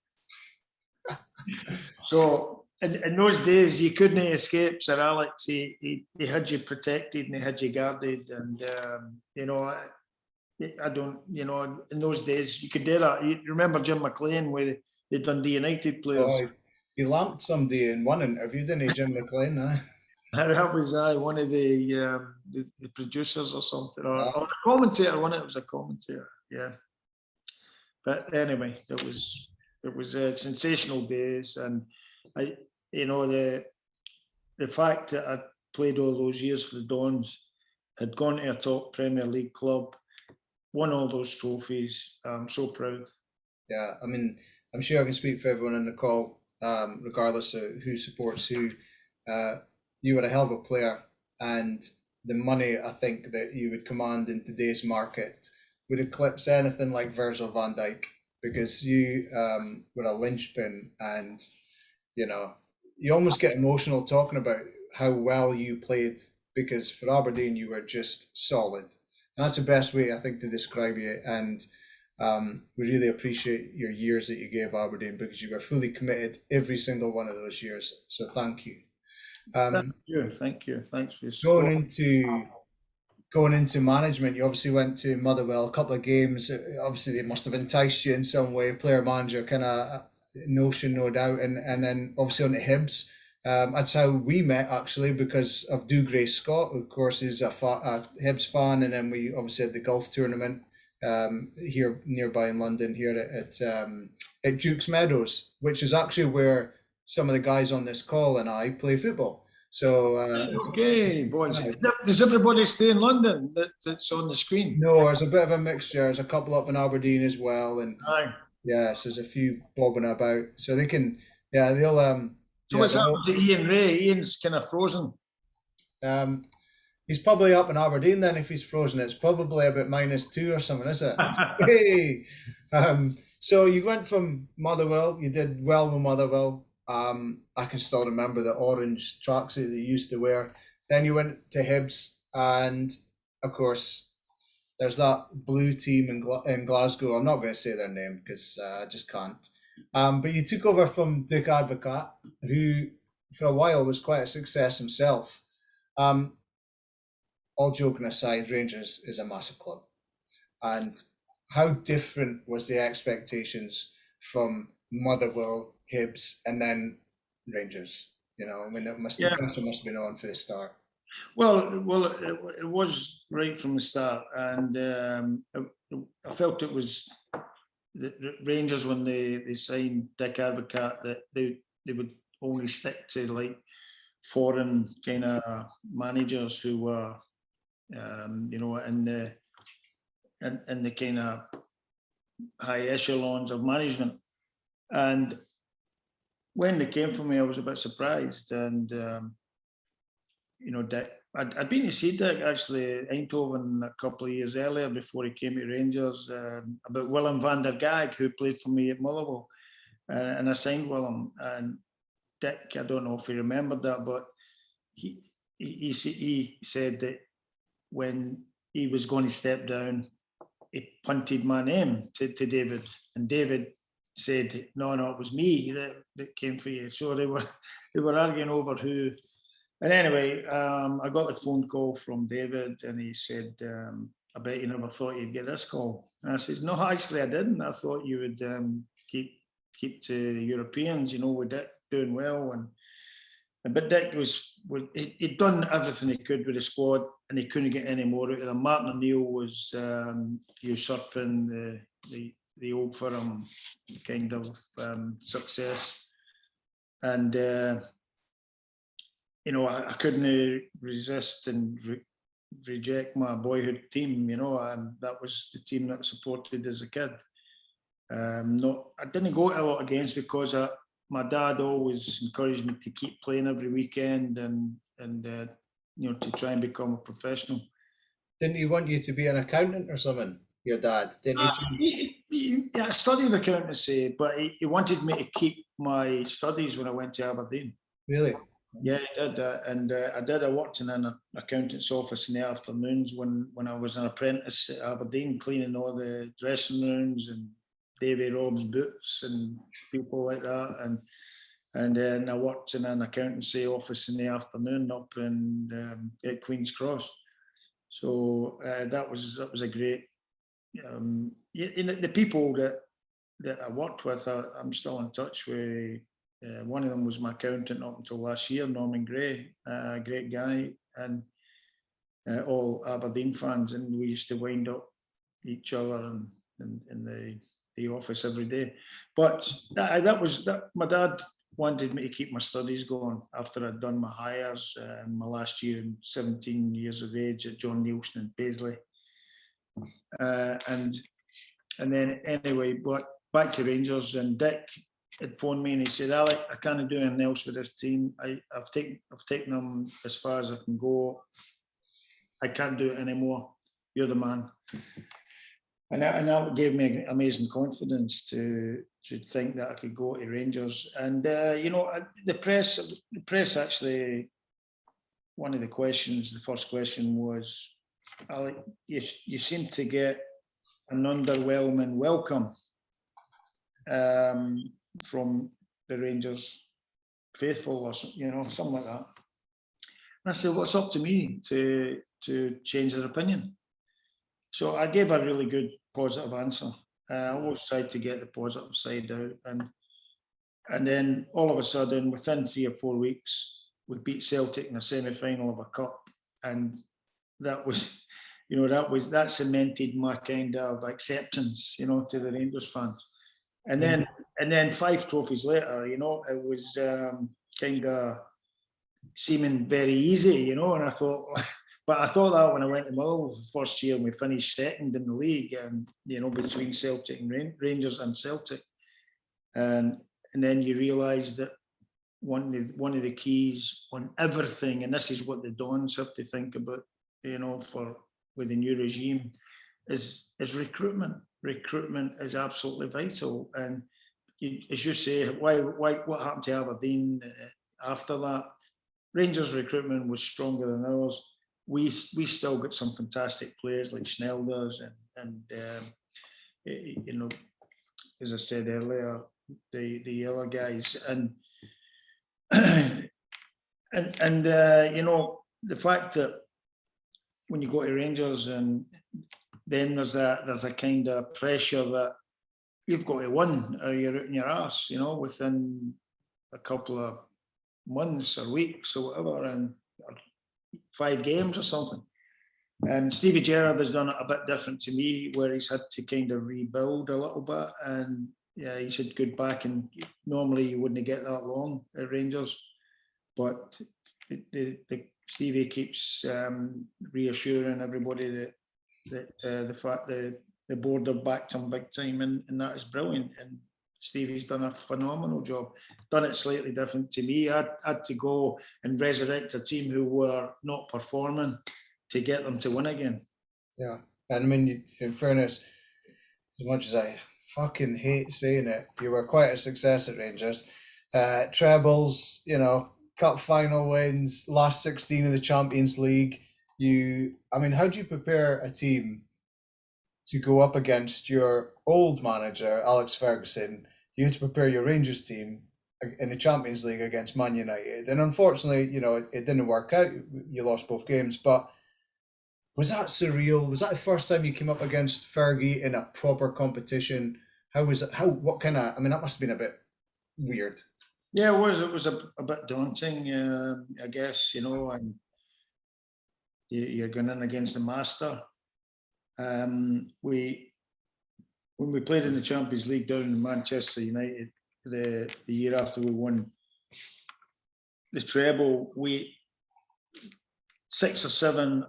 So in those days, you couldn't escape Sir Alex. He had you protected and he had you guarded. And, I don't, in those days you could do that. You remember Jim McLean with the Dundee United players? Oh, he lamped somebody in one interview, didn't he, Jim McLean? That was one of the producers or something, or Ah, a commentator. It was a commentator, yeah. But anyway, it was sensational days, and the fact that I played all those years for the Dons, had gone to a top Premier League club, won all those trophies. I'm so proud. yeah, I mean, I'm sure I can speak for everyone in the call, regardless of who supports who. You were a hell of a player, and the money I think that you would command in today's market would eclipse anything like Virgil van Dijk, because you were a linchpin, and you almost get emotional talking about how well you played, because for Aberdeen you were just solid, and that's the best way I think to describe you. And we really appreciate your years that you gave Aberdeen, because you were fully committed every single one of those years. So thank you. Thank you, thanks for your Going support. into management, you obviously went to Motherwell, a couple of games. Obviously, they must have enticed you in some way, player manager kind of notion, no doubt. And then obviously on the Hibs. That's how we met, actually, because of Dougray Scott, who of course is a Hibs fan, and then we obviously had the golf tournament here nearby in London, here at Duke's Meadows, which is actually where some of the guys on this call and I play football. So Okay, boys. Does everybody stay in London that's on the screen? no, there's a bit of a mixture. There's a couple up in Aberdeen as well, and Aye. yes, there's a few bobbing about, so they can, yeah, they'll So yeah, what's happened to Ian Ray? Ian's kind of frozen. He's probably up in Aberdeen then. If he's frozen, it's probably about -2 or something, is it? Hey, so you went from Motherwell. You did well with Motherwell. I can still remember the orange tracksuit that you used to wear. Then you went to Hibs, and of course, there's that blue team in Glasgow. I'm not going to say their name because I just can't. But you took over from Dick Advocat, who for a while was quite a success himself. All joking aside, Rangers is a massive club. And how different was the expectations from Motherwell, Hibs, and then Rangers? I mean, the pressure must have been on for the start. Well, it was right from the start, and I felt it was the Rangers, when they signed Dick Advocat, that they would only stick to like foreign kind of managers who were in the kind of high echelons of management. And when they came for me, I was a bit surprised. And Dick, I'd been to see Dick actually Eindhoven a couple of years earlier before he came to Rangers, about Willem van der Gaag, who played for me at Motherwell, and I signed Willem. And Dick, I don't know if he remembered that, but he said that when he was going to step down, he punted my name to David, and David said, no, it was me that came for you. So they were arguing over who. And anyway, I got a phone call from David, and he said, I bet you never thought you'd get this call. And I said, no, actually I didn't. I thought you would keep to Europeans, with Dick doing well. But Dick he'd done everything he could with the squad, and he couldn't get any more out of them. Martin O'Neill was usurping the old firm kind of success. And, I couldn't resist and reject my boyhood team, and that was the team that I supported as a kid. I didn't go to a lot of games because my dad always encouraged me to keep playing every weekend and to try and become a professional. Didn't he want you to be an accountant or something, your dad? Didn't he? I studied accountancy, but he wanted me to keep my studies when I went to Aberdeen. Really? Yeah, he did that. And I did. I worked in an accountant's office in the afternoons when I was an apprentice at Aberdeen, cleaning all the dressing rooms and Davy Rob's boots and people like that. And then I worked in an accountancy office in the afternoon up in at Queen's Cross. So that was a great the people that I worked with, I'm still in touch with. One of them was my accountant up until last year, Norman Gray, a great guy, and all Aberdeen fans, and we used to wind up each other in the office every day. But that was my dad wanted me to keep my studies going after I'd done my hires my last year, 17 years of age at John Nielsen and Paisley. And then anyway, but back to Rangers, and Dick had phoned me and he said, Alec, I can't do anything else with this team. I've taken them as far as I can go. I can't do it anymore. You're the man. And that gave me amazing confidence to think that I could go to Rangers. And the press actually, one of the questions, the first question was, Alec, you seem to get an underwhelming welcome from the Rangers faithful, or something like that. And I said, well, it's up to me to change their opinion. So I gave a really good positive answer. I always tried to get the positive side out, and then all of a sudden, within 3 or 4 weeks, we beat Celtic in a semi-final of a cup, and that was, that cemented my kind of acceptance, to the Rangers fans. And then 5 trophies later, it was kind of seeming very easy, and I thought. But I thought that when I went to Motherwell the first year and we finished second in the league, and between Celtic and Rangers and Celtic, and then you realise that one of the keys on everything, and this is what the Dons have to think about, with the new regime, is recruitment. Recruitment is absolutely vital, and as you say, what happened to Aberdeen after that? Rangers recruitment was stronger than ours. We still got some fantastic players like Snelders and as I said earlier, the other guys, and the fact that when you go to Rangers, and then there's a kind of pressure that you've got to win or you're out in your arse, within a couple of months or weeks or whatever, and 5 games or something. And Stevie Gerrard has done it a bit different to me, where he's had to kind of rebuild a little bit, and he's had good back, and normally you wouldn't get that long at Rangers, but Stevie keeps reassuring everybody that the fact that the board have backed him big time, and that is brilliant. And Stevie's done a phenomenal job. Done it slightly different to me. I had to go and resurrect a team who were not performing to get them to win again. Yeah, and I mean, in fairness, as much as I fucking hate saying it, you were quite a success at Rangers. Trebles, cup final wins, last 16 of the Champions League. How do you prepare a team to go up against your old manager, Alex Ferguson? You had to prepare your Rangers team in the Champions League against Man United. And unfortunately, it didn't work out. You lost both games. But was that surreal? Was that the first time you came up against Fergie in a proper competition? How was it? That must have been a bit weird. Yeah, it was. It was a bit daunting, I guess, and you're going in against the master. When we played in the Champions League down in Manchester United, the year after we won the treble, 6 or 7,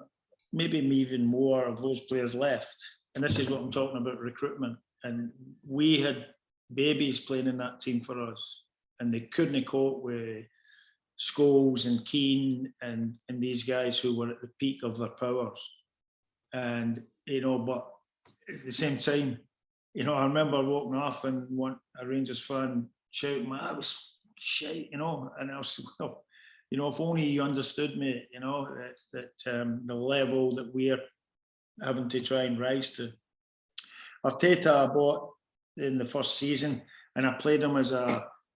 maybe even more of those players left. And this is what I'm talking about, recruitment. And we had babies playing in that team for us, and they couldn't cope with Scholes and Keane and these guys who were at the peak of their powers. And but at the same time, I remember walking off and a Rangers fan shouting, "I was shite," and I was, well, if only you understood me, that the level that we're having to try and rise to. Arteta I bought in the first season, and I played him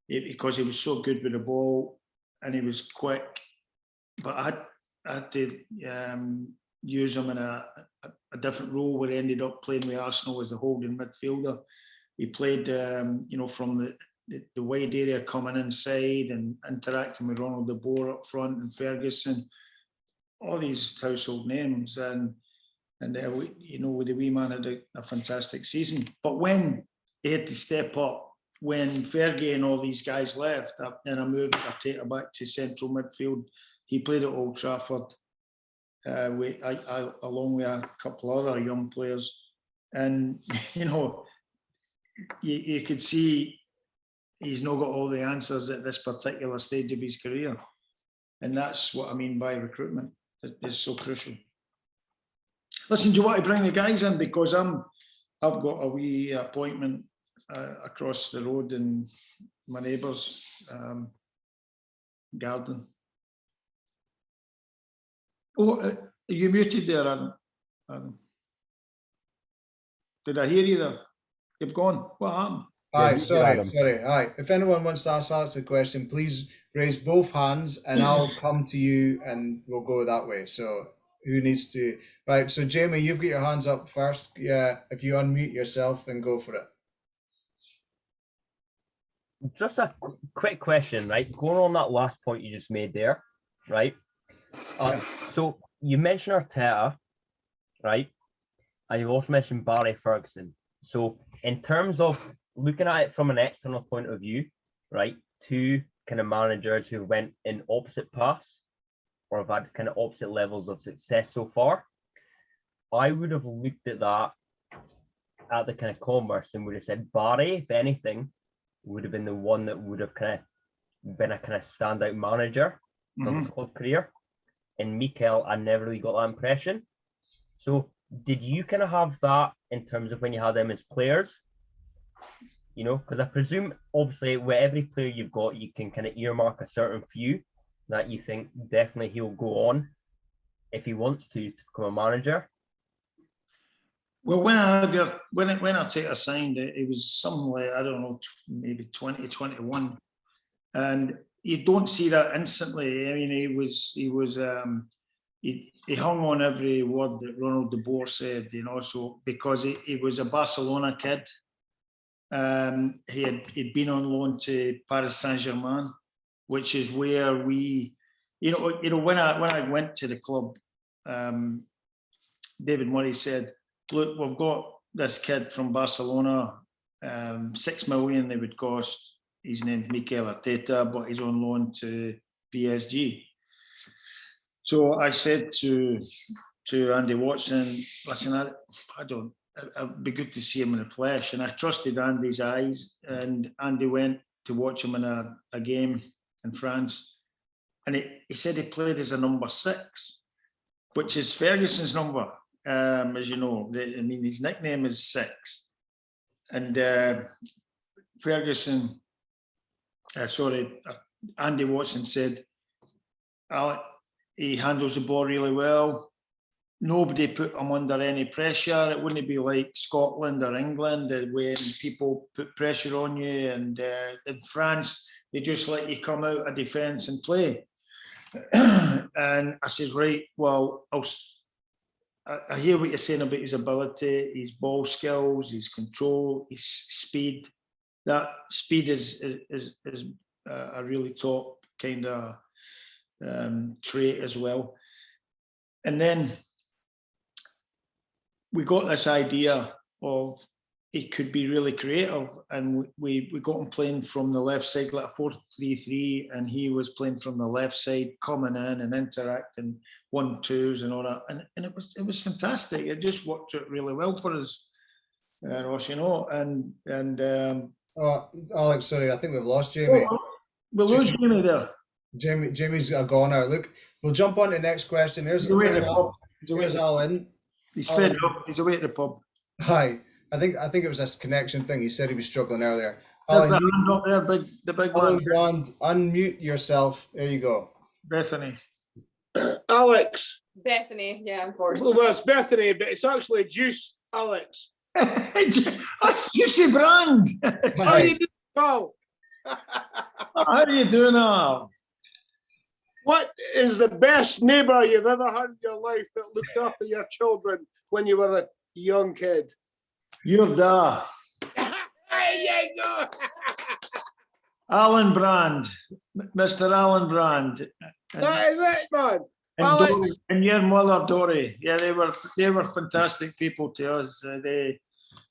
because he was so good with the ball and he was quick. But I had to use him in a different role where he ended up playing with Arsenal as the holding midfielder. He played, from the wide area coming inside and interacting with Ronald de Boer up front and Ferguson, all these household names. And the wee man had a fantastic season. But when he had to step up, when Fergie and all these guys left, then I moved Arteta back to central midfield. He played at Old Trafford along with a couple other young players. And, you could see he's not got all the answers at this particular stage of his career. And that's what I mean by recruitment. It's so crucial. Listen, do you want to bring the guys in? Because I've got a wee appointment across the road in my neighbour's garden. Oh, are you muted there, Adam? Did I hear you there? You've gone. What happened? Hi, sorry. Hi. If anyone wants to ask Alex a question, please raise both hands and I'll come to you and we'll go that way. So who needs to? Right. So Jamie, you've got your hands up first. Yeah. If you unmute yourself, then go for it. Just a quick question, right? Going on that last point you just made there, right? So you mentioned Arteta, right? And you've also mentioned Barry Ferguson. So in terms of looking at it from an external point of view, right? Two kind of managers who went in opposite paths or have had kind of opposite levels of success so far, I would have looked at that at the kind of converse and would have said Barry, if anything, would have been the one that would have kind of been a kind of standout manager from his club career. And Mikel, I never really got that impression. So did you kind of have that in terms of when you had them as players? Because I presume, obviously, with every player you've got, you can kind of earmark a certain few that you think definitely he'll go on if he wants to become a manager. Well, when Arteta signed it, it was something like, I don't know, maybe 2021, and you don't see that instantly. I mean, he hung on every word that Ronald de Boer said, so because he was a Barcelona kid. He'd been on loan to Paris Saint-Germain, which is where we, when I went to the club, David Murray said, look, we've got this kid from Barcelona, 6 million they would cost. His name's Mikel Arteta, but he's on loan to PSG. So I said to Andy Watson, listen, I don't, it'd be good to see him in the flesh. And I trusted Andy's eyes, and Andy went to watch him in a game in France. And he said he played as a number 6, which is Ferguson's number. As you know, his nickname is 6. And Andy Watson said, he handles the ball really well. Nobody put him under any pressure. It wouldn't be like Scotland or England when people put pressure on you. And in France, they just let you come out of defence and play. And I says, right, well, I hear what you're saying about his ability, his ball skills, his control, his speed. That speed is a really top kind of trait as well. And then we got this idea of he could be really creative, and we got him playing from the left side like a 4-3-3, and he was playing from the left side, coming in and interacting 1-2s and all that, and it was fantastic. It just worked out really well for us, Ross, and oh, Alex, sorry, I think we've lost Jamie. We'll lose Jamie there. Jamie's a goner. Look, we'll jump on to the next question. Here's Alan. He's fed up. He's away at the pub. Hi. I think it was this connection thing. He said he was struggling earlier. There's the hand up there, the big Alan man. Brand, unmute yourself. There you go. Bethany. Alex. Bethany, yeah, unfortunately. Well, it's Bethany, but it's actually Juice, Alex. That's Juicy Brand. How are you doing, Paul? How are you doing now? What is the best neighbour you've ever had in your life that looked after your children when you were a young kid? Your dad, There you go. Alan Brand, Mr. Alan Brand. That is it, man. And, Alex. Dory, and your mother, Dory. Yeah, they were fantastic people to us.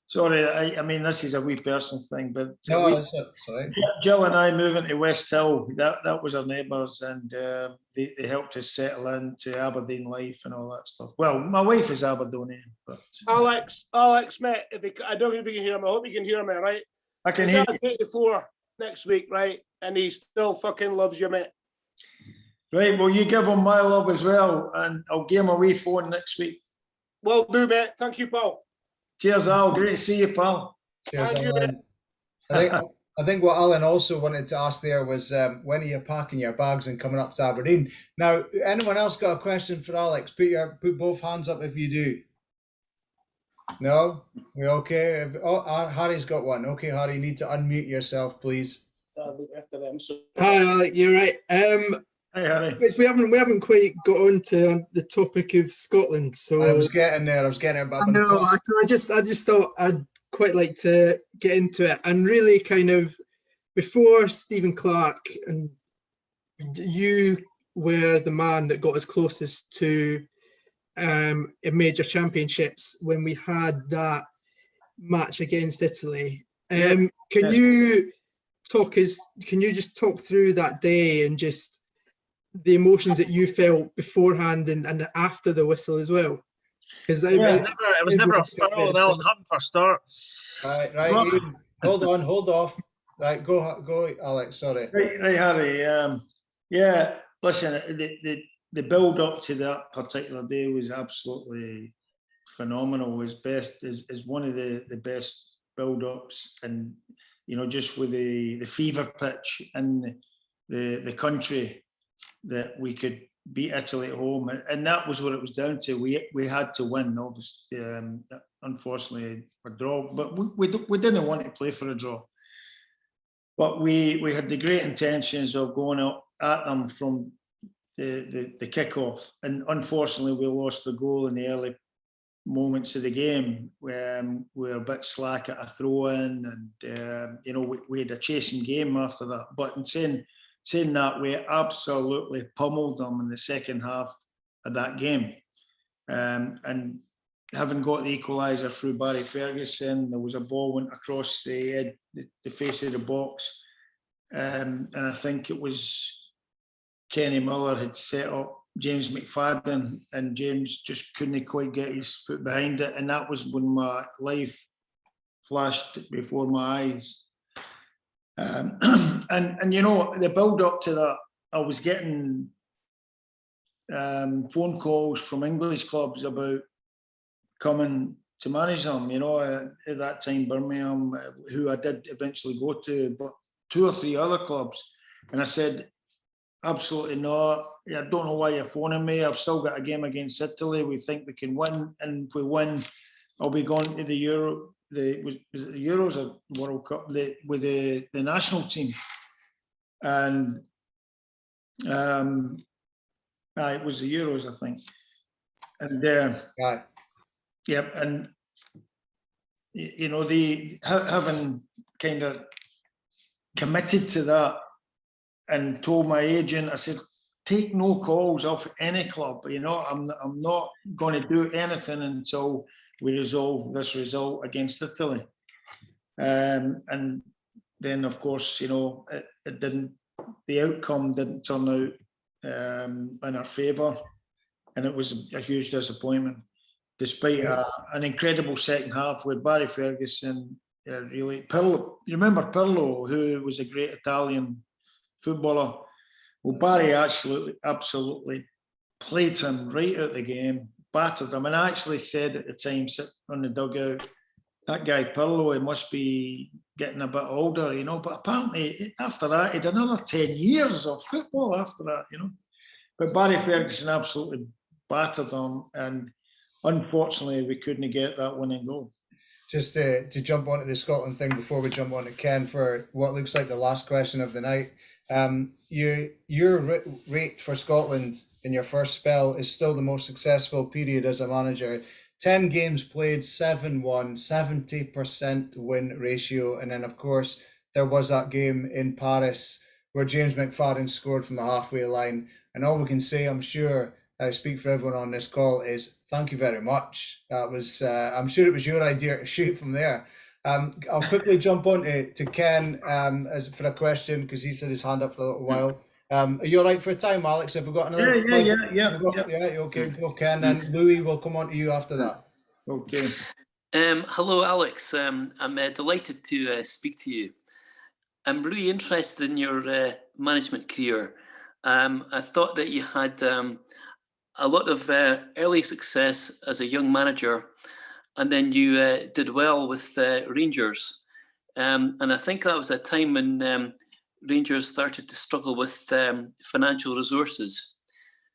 Sorry, I mean, this is a wee personal thing, but No, that's it. Sorry. Jill and I moving to West Hill, that was our neighbours, and they helped us settle into Aberdeen life and all that stuff. Well, my wife is Aberdonian, but Alex, mate, I don't know if you can hear me. I hope you can hear me, right? I can hear you. 84 next week, right? And he still fucking loves you, mate. Right, well, you give him my love as well, and I'll give him a wee phone next week. Well do, mate. Thank you, Paul. Cheers, Al. Great to see you, pal. Cheers, Thank you, Alan. I think what Alan also wanted to ask there was when are you packing your bags and coming up to Aberdeen? Now, anyone else got a question for Alex? Put both hands up if you do. No? We okay? Harry's got one. Okay, Harry, you need to unmute yourself, please. After them, so. Hi, Alec. You're right. Hi, Harry. We haven't quite got on to the topic of Scotland. So I was getting there. But I know. I just thought I'd quite like to get into it, and really kind of before Stephen Clark, and you were the man that got us closest to major championships when we had that match against Italy. Can you just talk through that day and just the emotions that you felt beforehand and after the whistle as well? Because it was never a foul, and I was happy for a start. Right. Ian, hold off. Right, go, Alex. Sorry. Right, Harry. Yeah, listen, the build up to that particular day was absolutely phenomenal. It was one of the best build ups, and just with the fever pitch and the country that we could beat Italy at home, and that was what it was down to. We had to win, obviously. Unfortunately, a draw, but we didn't want to play for a draw. But we had the great intentions of going up at them from the kick-off, and unfortunately we lost the goal in the early moments of the game. We were a bit slack at a throw-in, and we had a chasing game after that. But in saying that, we absolutely pummeled them in the second half of that game, and having got the equaliser through Barry Ferguson, there was a ball went across the face of the box, and I think it was Kenny Miller had set up James McFadden, and James just couldn't quite get his foot behind it, and that was when my life flashed before my eyes. And the build up to that, I was getting phone calls from English clubs about coming to manage them. At that time Birmingham, who I did eventually go to, but 2 or 3 other clubs, and I said, absolutely not. I don't know why you're phoning me. I've still got a game against Italy. We think we can win, and if we win, I'll be going to the Euro. Was it the Euros or World Cup with the national team, and it was the Euros, I think, and right, yep, and having kind of committed to that and told my agent, I said, take no calls off any club. I'm not going to do anything until we resolve this result against Italy. And then, of course, it didn't. The outcome didn't turn out in our favour, and it was a huge disappointment. Despite an incredible second half with Barry Ferguson, really Pirlo. You remember Pirlo, who was a great Italian footballer? Well, Barry absolutely played him right out the game, battered him, and I actually said at the time, sitting on the dugout, that guy Pirlo, he must be getting a bit older, but apparently after that, he had another 10 years of football after that, But Barry Ferguson absolutely battered him, and unfortunately, we couldn't get that winning goal. just to jump onto the Scotland thing before we jump on to Ken for what looks like the last question of the night. Your rate for Scotland in your first spell is still the most successful period as a manager. 10 games played, 7-1, 70% win ratio. And then, of course, there was that game in Paris where James McFadden scored from the halfway line. And all we can say, I'm sure, I speak for everyone on this call, is thank you very much. That was, I'm sure it was your idea to shoot from there. I'll quickly jump on to Ken for a question because he's had his hand up for a little while. Are you all right for a time, Alex? Have we got another? Yeah. Okay, go Ken, and Louis will come on to you after that. Okay. Hello, Alex. I'm delighted to speak to you. I'm really interested in your management career. I thought that you had a lot of early success as a young manager, and then you did well with Rangers. And I think that was a time when Rangers started to struggle with financial resources.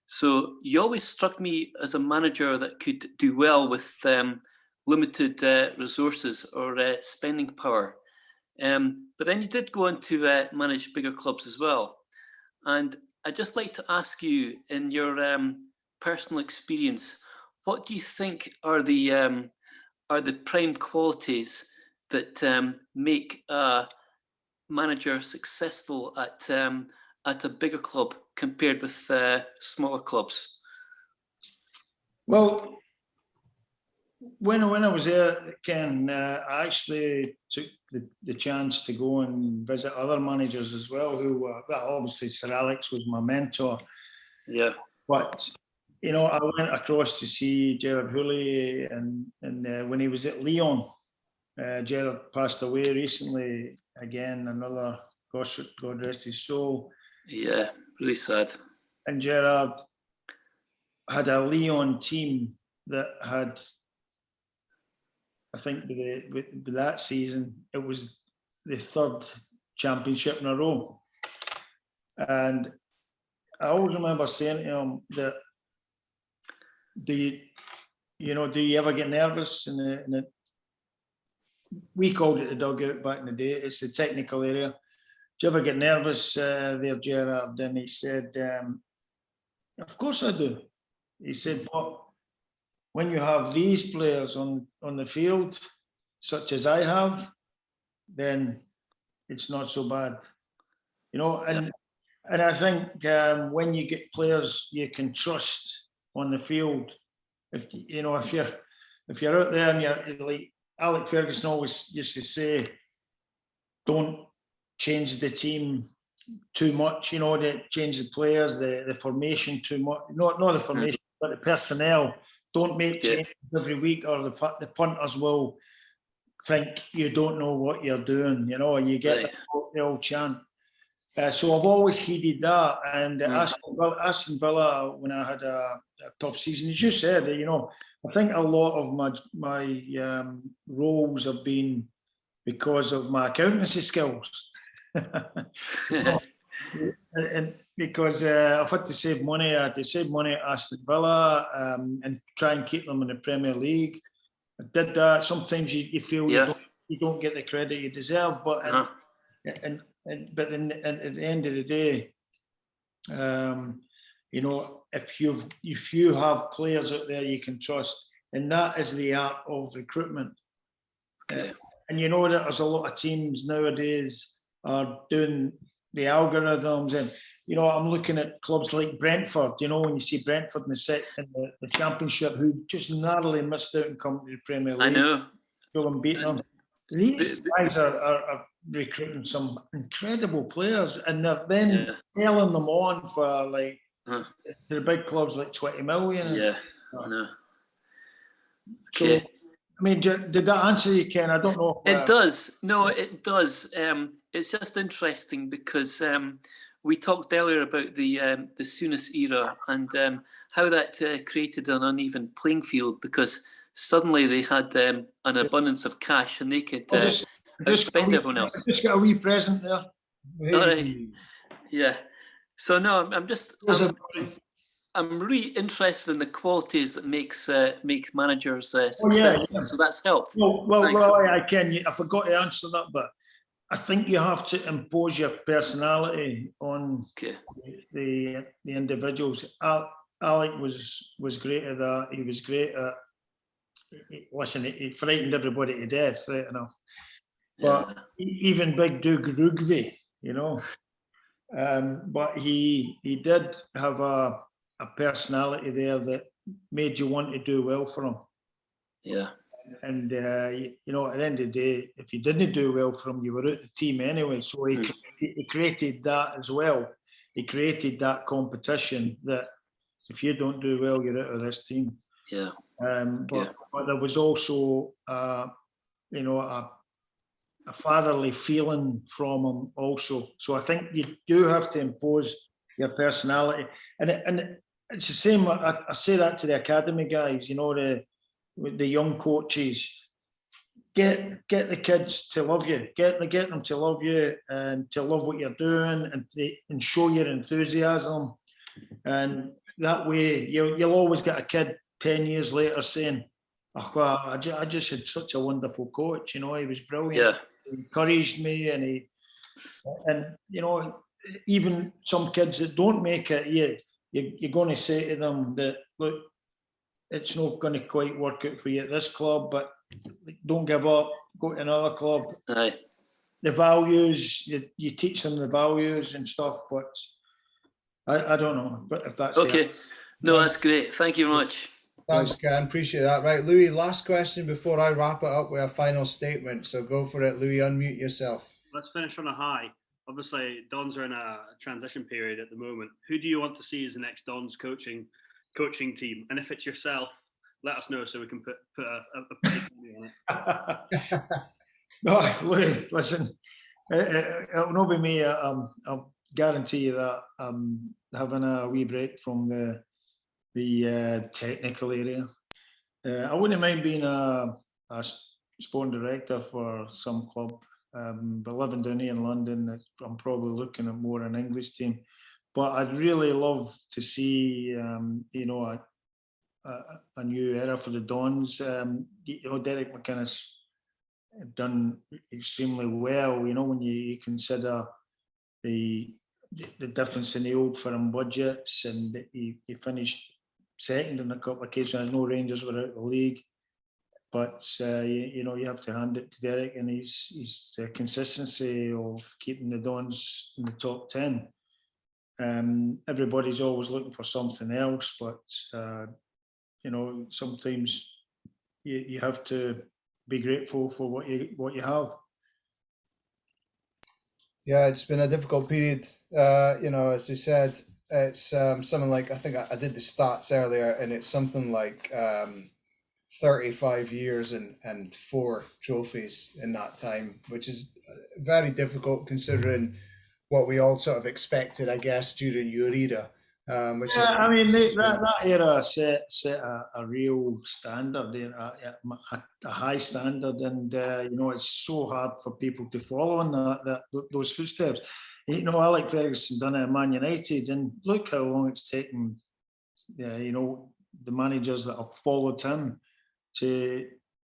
So you always struck me as a manager that could do well with limited resources or spending power. But then you did go on to manage bigger clubs as well. And I'd just like to ask you, in your personal experience, what do you think are the prime qualities that make a manager successful at a bigger club compared with smaller clubs? Well, when I was there, Ken, I actually took the chance to go and visit other managers as well, who were, well, obviously Sir Alex was my mentor. Yeah. But, you know, I went across to see Gerard Houllier, and when he was at Lyon, Gerard passed away recently. Again, another, God rest his soul. Yeah, really sad. And Gerard had a Lyon team that had, I think with that season, it was the third championship in a row. And I always remember saying to him that, do you ever get nervous we called it the dugout back in the day. It's the technical area. Do you ever get nervous there, Gerard? And he said, of course I do. He said, but when you have these players on the field, such as I have, then it's not so bad. You know, and I think when you get players you can trust on the field, if you're out there and you're like, Alec Ferguson always used to say, don't change the team too much, to change the players, the formation too much. Not the formation, but the personnel. Don't make changes every week, or the punters will think you don't know what you're doing, and you get the old chant. So I've always heeded that. And Aston Villa, when I had a tough season, as you said, I think a lot of my roles have been because of my accountancy skills. And because I've had to save money, I had to save money at Aston Villa and try and keep them in the Premier League. I did that. Sometimes you feel you don't get the credit you deserve, but at the end of the day, if you have players out there you can trust, and that is the art of recruitment. And you know that there's a lot of teams nowadays are doing the algorithms, and I'm looking at clubs like Brentford. When you see Brentford in the Championship, who just narrowly missed out and come to the Premier League. I know. Them beating them. These guys are recruiting some incredible players, and they're then selling them on for the big clubs like 20 million. Yeah, I know. So, I mean, did that answer you, Ken? I don't know. It does. No, it does. It's just interesting because we talked earlier about the Souness era and how that created an uneven playing field, because suddenly they had an abundance of cash and they could outspend everyone else. Just got a wee present there. All right. Yeah. So no, I'm I'm really interested in the qualities that makes managers Oh, yeah, successful. yeah. So that's helped. Well, I forgot to answer that, but I think you have to impose your personality on the individuals. Alec was great at that. He was great at, listen, he frightened everybody to death, right enough. But even Big Doug Rugby, you know, but he did have a personality there that made you want to do well for him. Yeah. And you know, at the end of the day, if you didn't do well for him, you were out the team anyway. So he created that as well. He created that competition that if you don't do well, you're out of this team. Yeah. But there was also, you know, a fatherly feeling from him also. So I think you do have to impose your personality, and it's the same. I say that to the academy guys. You know, the young coaches. Get the kids to love you. Get them to love you and to love what you're doing, and show your enthusiasm. And that way, you'll always get a kid 10 years later saying, "Oh, well, I just had such a wonderful coach. You know, he was brilliant. Yeah. He encouraged me, and you know, even some kids that don't make it, you're going to say to them that, look, it's not going to quite work out for you at this club, but don't give up. Go to another club." Aye. The values, you teach them the values and stuff, but I don't know if that's okay. No, that's great. Thank you very much. Thanks, Ken. Appreciate that. Right, Louis, last question before I wrap it up with a final statement. So go for it, Louis. Unmute yourself. Let's finish on a high. Obviously, Dons are in a transition period at the moment. Who do you want to see as the next Dons coaching team? And if it's yourself, let us know so we can put a on it. No, listen, it'll not be me. I'll guarantee you that I'm having a wee break from the technical area. I wouldn't mind being a sporting director for some club. But living down here in London, I'm probably looking at more an English team. But I'd really love to see, you know, a new era for the Dons. You know, Derek McInnes done extremely well. You know, when you consider the difference in the old firm budgets, and he finished second in a couple of cases. I know Rangers were out of the league, but you know, you have to hand it to Derek and his consistency of keeping the Dons in the top 10. Everybody's always looking for something else, but you know, sometimes you have to be grateful for what you have. Yeah, it's been a difficult period. You know, as you said, it's something like, I think I did the stats earlier, and it's something like 35 years and 4 trophies in that time, which is very difficult considering what we all sort of expected, I guess, during your era. Which is, I mean, that era set a real standard, a high standard, and you know, it's so hard for people to follow in those footsteps. You know, Alec Ferguson done it at Man United, and look how long it's taken. You know, the managers that have followed him to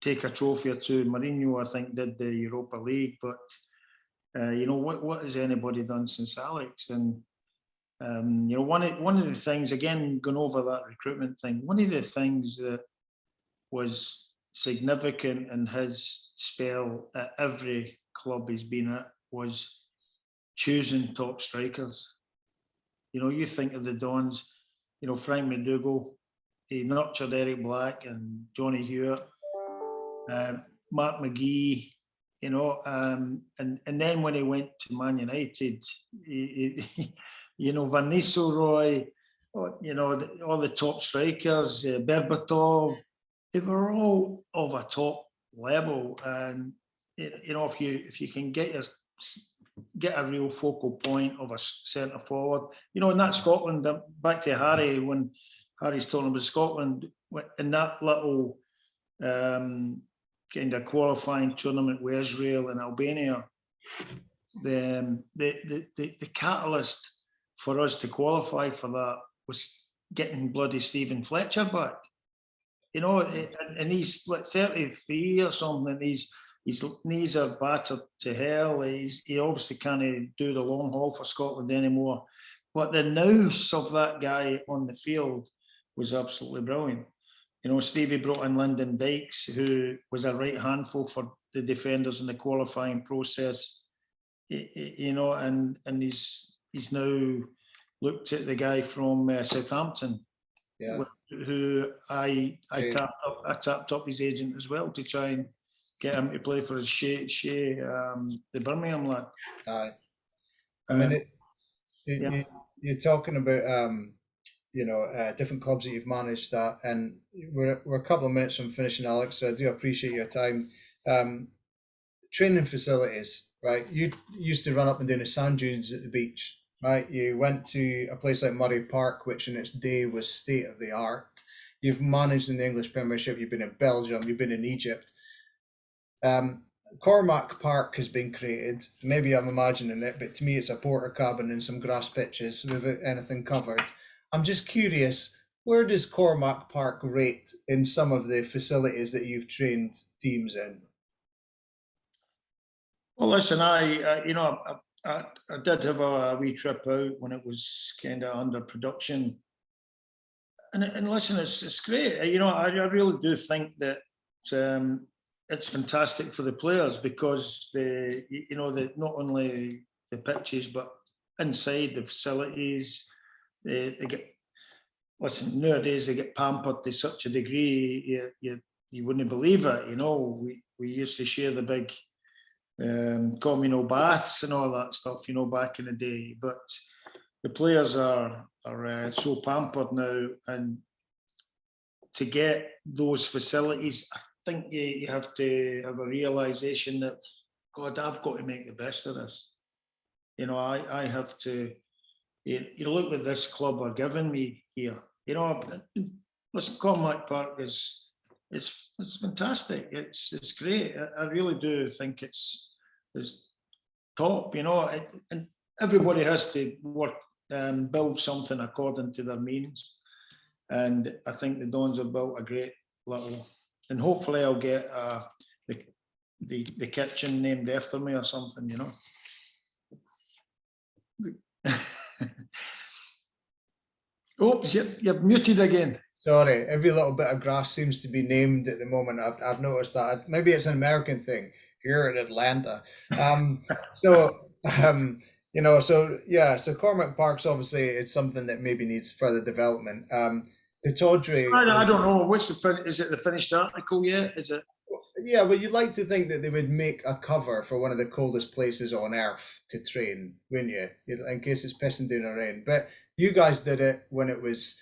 take a trophy or two. Mourinho, I think, did the Europa League, but you know, what has anybody done since Alex? And you know, one of the things, again, going over that recruitment thing, one of the things that was significant in his spell at every club he's been at was choosing top strikers. You know, you think of the Dons, you know, Frank McDougall, he nurtured Eric Black and Johnny Hewitt, Mark McGee, you know, and then when he went to Man United, you know, Van Nistelrooy, you know, all the top strikers, Berbatov, they were all of a top level. And you know, if you can get a real focal point of a centre forward, you know, in that Scotland, back to Harry, when Harry's talking about Scotland, in that little kind of qualifying tournament with Israel and Albania, the catalyst for us to qualify for that was getting bloody Stephen Fletcher back. You know, and he's like 33 or something, and his knees are battered to hell. He obviously can't do the long haul for Scotland anymore. But the nous of that guy on the field was absolutely brilliant. You know, Stevie brought in Lyndon Dykes, who was a right handful for the defenders in the qualifying process. You know, and he's now looked at the guy from Southampton, who I tapped up his agent as well to try and get him to play for Shea, the Birmingham lad. Aye. I mean, you're talking about different clubs that you've managed that, and we're a couple of minutes from finishing, Alex, so I do appreciate your time. Training facilities, right? You used to run up and down the sand dunes at the beach, right? You went to a place like Murray Park, which in its day was state of the art. You've managed in the English Premiership, you've been in Belgium, you've been in Egypt. Cormac Park has been created. Maybe I'm imagining it, but to me it's a porter cabin and some grass pitches without anything covered. I'm just curious, where does Cormac Park rate in some of the facilities that you've trained teams in? Well, listen, I did have a wee trip out when it was kind of under production, and listen, it's great. You know, I really do think that it's fantastic for the players, because not only the pitches but inside the facilities, they get. Listen, nowadays they get pampered to such a degree you wouldn't believe it. You know, we used to share the big communal baths and all that stuff, you know, back in the day. But the players are so pampered now, and to get those facilities, I think you have to have a realization that, God, I've got to make the best of this. You know, I have to. You look what this club are giving me here. You know, listen, Cormac Park it's fantastic. It's great. I really do think it's top. You know, and everybody has to work and build something according to their means. And I think the Dons have built a great little. And hopefully, I'll get the kitchen named after me or something. You know. Oops, you're muted again. Sorry, every little bit of grass seems to be named at the moment. I've noticed that. Maybe it's an American thing here in Atlanta. So Cormac Park's obviously it's something that maybe needs further development. Pittodrie. I don't know. Is it the finished article yet? Is it? Yeah, well, you'd like to think that they would make a cover for one of the coldest places on earth to train, wouldn't you? In case it's pissing down the rain. But you guys did it when it was,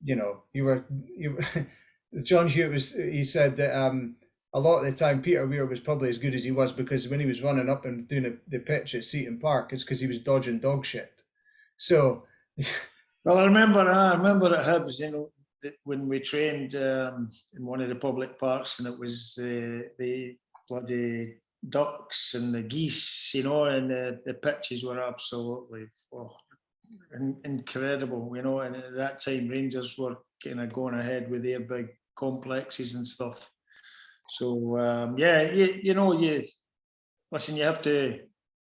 John Hewitt he said that a lot of the time Peter Weir was probably as good as he was because when he was running up and doing the pitch at Seaton Park, it's because he was dodging dog shit. So. Well, I remember at Hibs, you know, when we trained in one of the public parks, and it was the bloody ducks and the geese, you know, and the pitches were absolutely incredible, you know. And at that time, Rangers were kind of going ahead with their big complexes and stuff. So listen, you have to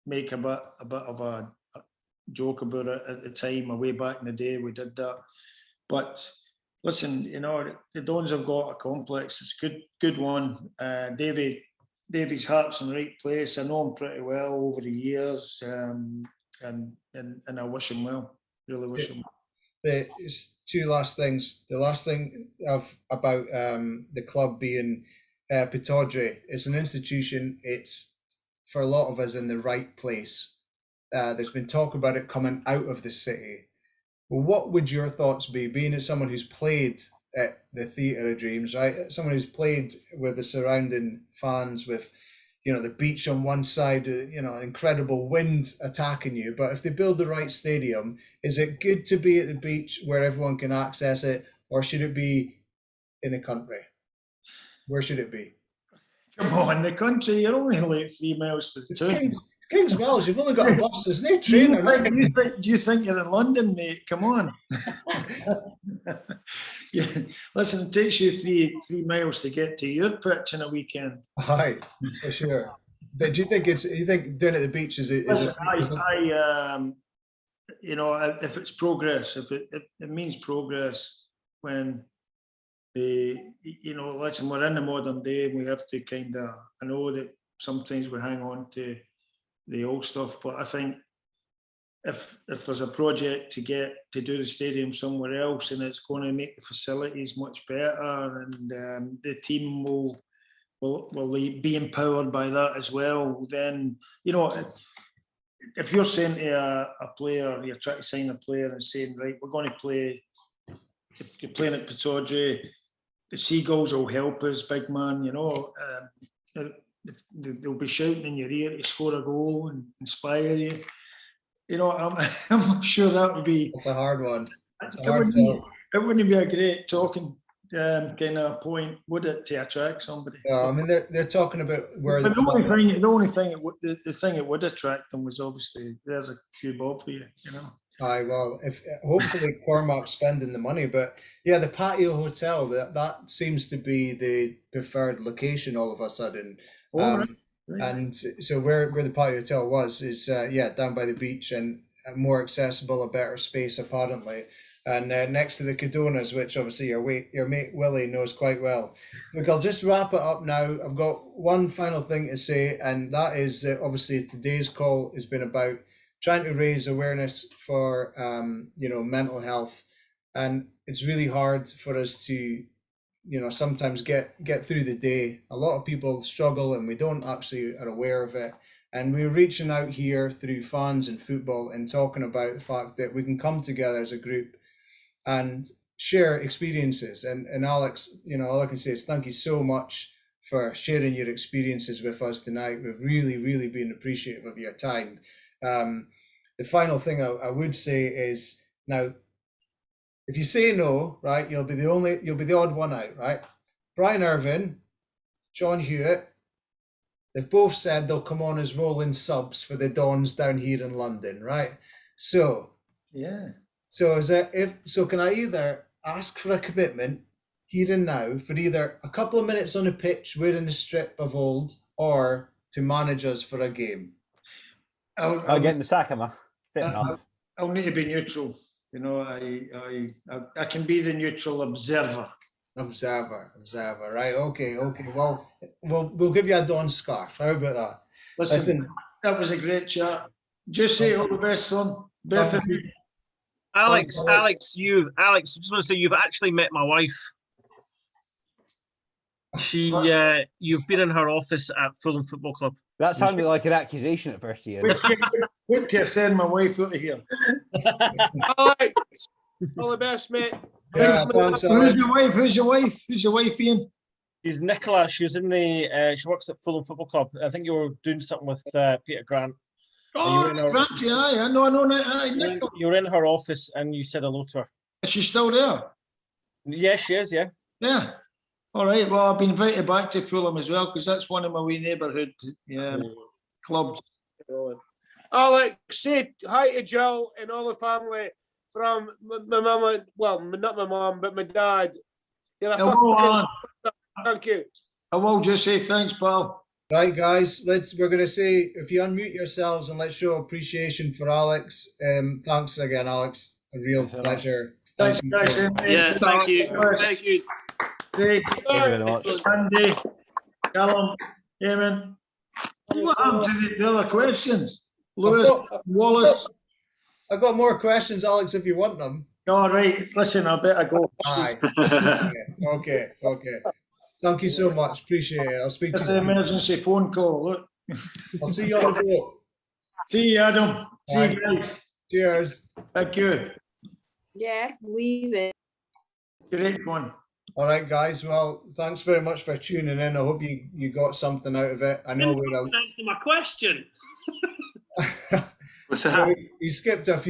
make a bit of a joke about it at the time. Way back in the day, we did that, but. Listen, you know, the Dons have got a complex. It's a good one. Davy's heart's in the right place. I know him pretty well over the years, and I wish him well. Really wish him well. There's two last things. The last thing about the club being Pittodrie, it's an institution. It's for a lot of us in the right place. There's been talk about it coming out of the city. What would your thoughts be, being as someone who's played at the Theatre of Dreams, right? Someone who's played with the surrounding fans, with, you know, the beach on one side, you know, incredible wind attacking you. But if they build the right stadium, is it good to be at the beach where everyone can access it, or should it be in the country? Where should it be? Come on, the country, you're only like 3 miles to the town. Kings Wells, you've only got a bus, there's no train or nothing. You think you're in London, mate? Come on. Yeah. Listen, it takes you three miles to get to your pitch in a weekend. Aye, for sure. But do you think down at the beach is it? You know, if it's progress, if it means progress when listen, we're in the modern day and we have to kind of, I know that sometimes we hang on to the old stuff, but I think if there's a project to do the stadium somewhere else and it's going to make the facilities much better and the team will be empowered by that as well, then, you know, if you're saying to a player, you're trying to sign a player and saying, right, we're going to play, if you're playing at Pittodrie, the Seagulls will help us, big man, you know, they'll be shouting in your ear to score a goal and inspire you. You know, I'm not sure that would be. It's a hard one. It wouldn't be a great talking kind of point, would it, to attract somebody? No, I mean they're talking about where. But the only thing it would attract them was obviously there's a few bob for you, you know. Aye, well, if hopefully Cormac's spending the money, but yeah, the Patio Hotel that seems to be the preferred location all of a sudden. Right. And so where the Patio Hotel was is down by the beach and more accessible, a better space apparently, and next to the Cadonas, which obviously your mate Willie knows quite well. Look, I'll just wrap it up now. I've got one final thing to say, and that is that obviously today's call has been about trying to raise awareness for mental health, and it's really hard for us to sometimes get through the day. A lot of people struggle and we don't actually are aware of it, and we're reaching out here through fans and football and talking about the fact that we can come together as a group and share experiences. And Alex, all I can say is thank you so much for sharing your experiences with us tonight. We've really, really been appreciative of your time. The final thing I would say is, now, if you say no, right, you'll be the odd one out, right? Brian Irvin, John Hewitt, they've both said they'll come on as rolling subs for the Dons down here in London, right? So yeah. So can I either ask for a commitment here and now for either a couple of minutes on a pitch wearing a strip of old, or to manage us for a game? I'll get in the stack, am I? I'll need to be neutral. You know, I can be the neutral observer. Observer, right? Okay. Well, we'll give you a Don scarf. How about that? Listen, that was a great chat. Just say all the best, son. Bethany. Alex, I just want to say you've actually met my wife. You've been in her office at Fulham Football Club. That sounded like an accusation at first year. Wait till I send my wife out of here. Alex, all the best, mate. Yeah, Who's your wife, Ian? She's Nicola. She was in she works at Fulham Football Club. I think you were doing something with Peter Grant. Oh, Granty, I know, Nicola. You were in her office and you said hello to her. Is she still there? Yeah, she is, yeah. Yeah. All right, well, I've been invited back to Fulham as well, because that's one of my wee neighbourhood clubs. Alex, say hi to Jill and all the family from my mum. Well, not my mum, but my dad. You're a fucking thank you. I will just say thanks, pal. Right, guys, we're going to say, if you unmute yourselves and let's show appreciation for Alex. Thanks again, Alex. A real pleasure. Thanks, guys. Yeah, thank you. Thank you. Great. Andy, Callum, Eamon. What happened to the other questions? Lewis, Wallace. I've got more questions, Alex, if you want them. All right. Listen, I better go. Aye. Okay. Thank you so much. Appreciate it. I'll speak to you soon. Emergency phone call. Look. I'll see you on the road. See you, Adam. See you guys. Cheers. Thank you. Yeah, leave it. Great fun. All right, guys. Well, thanks very much for tuning in. I hope you got something out of it. I know we're answer my question. You skipped a few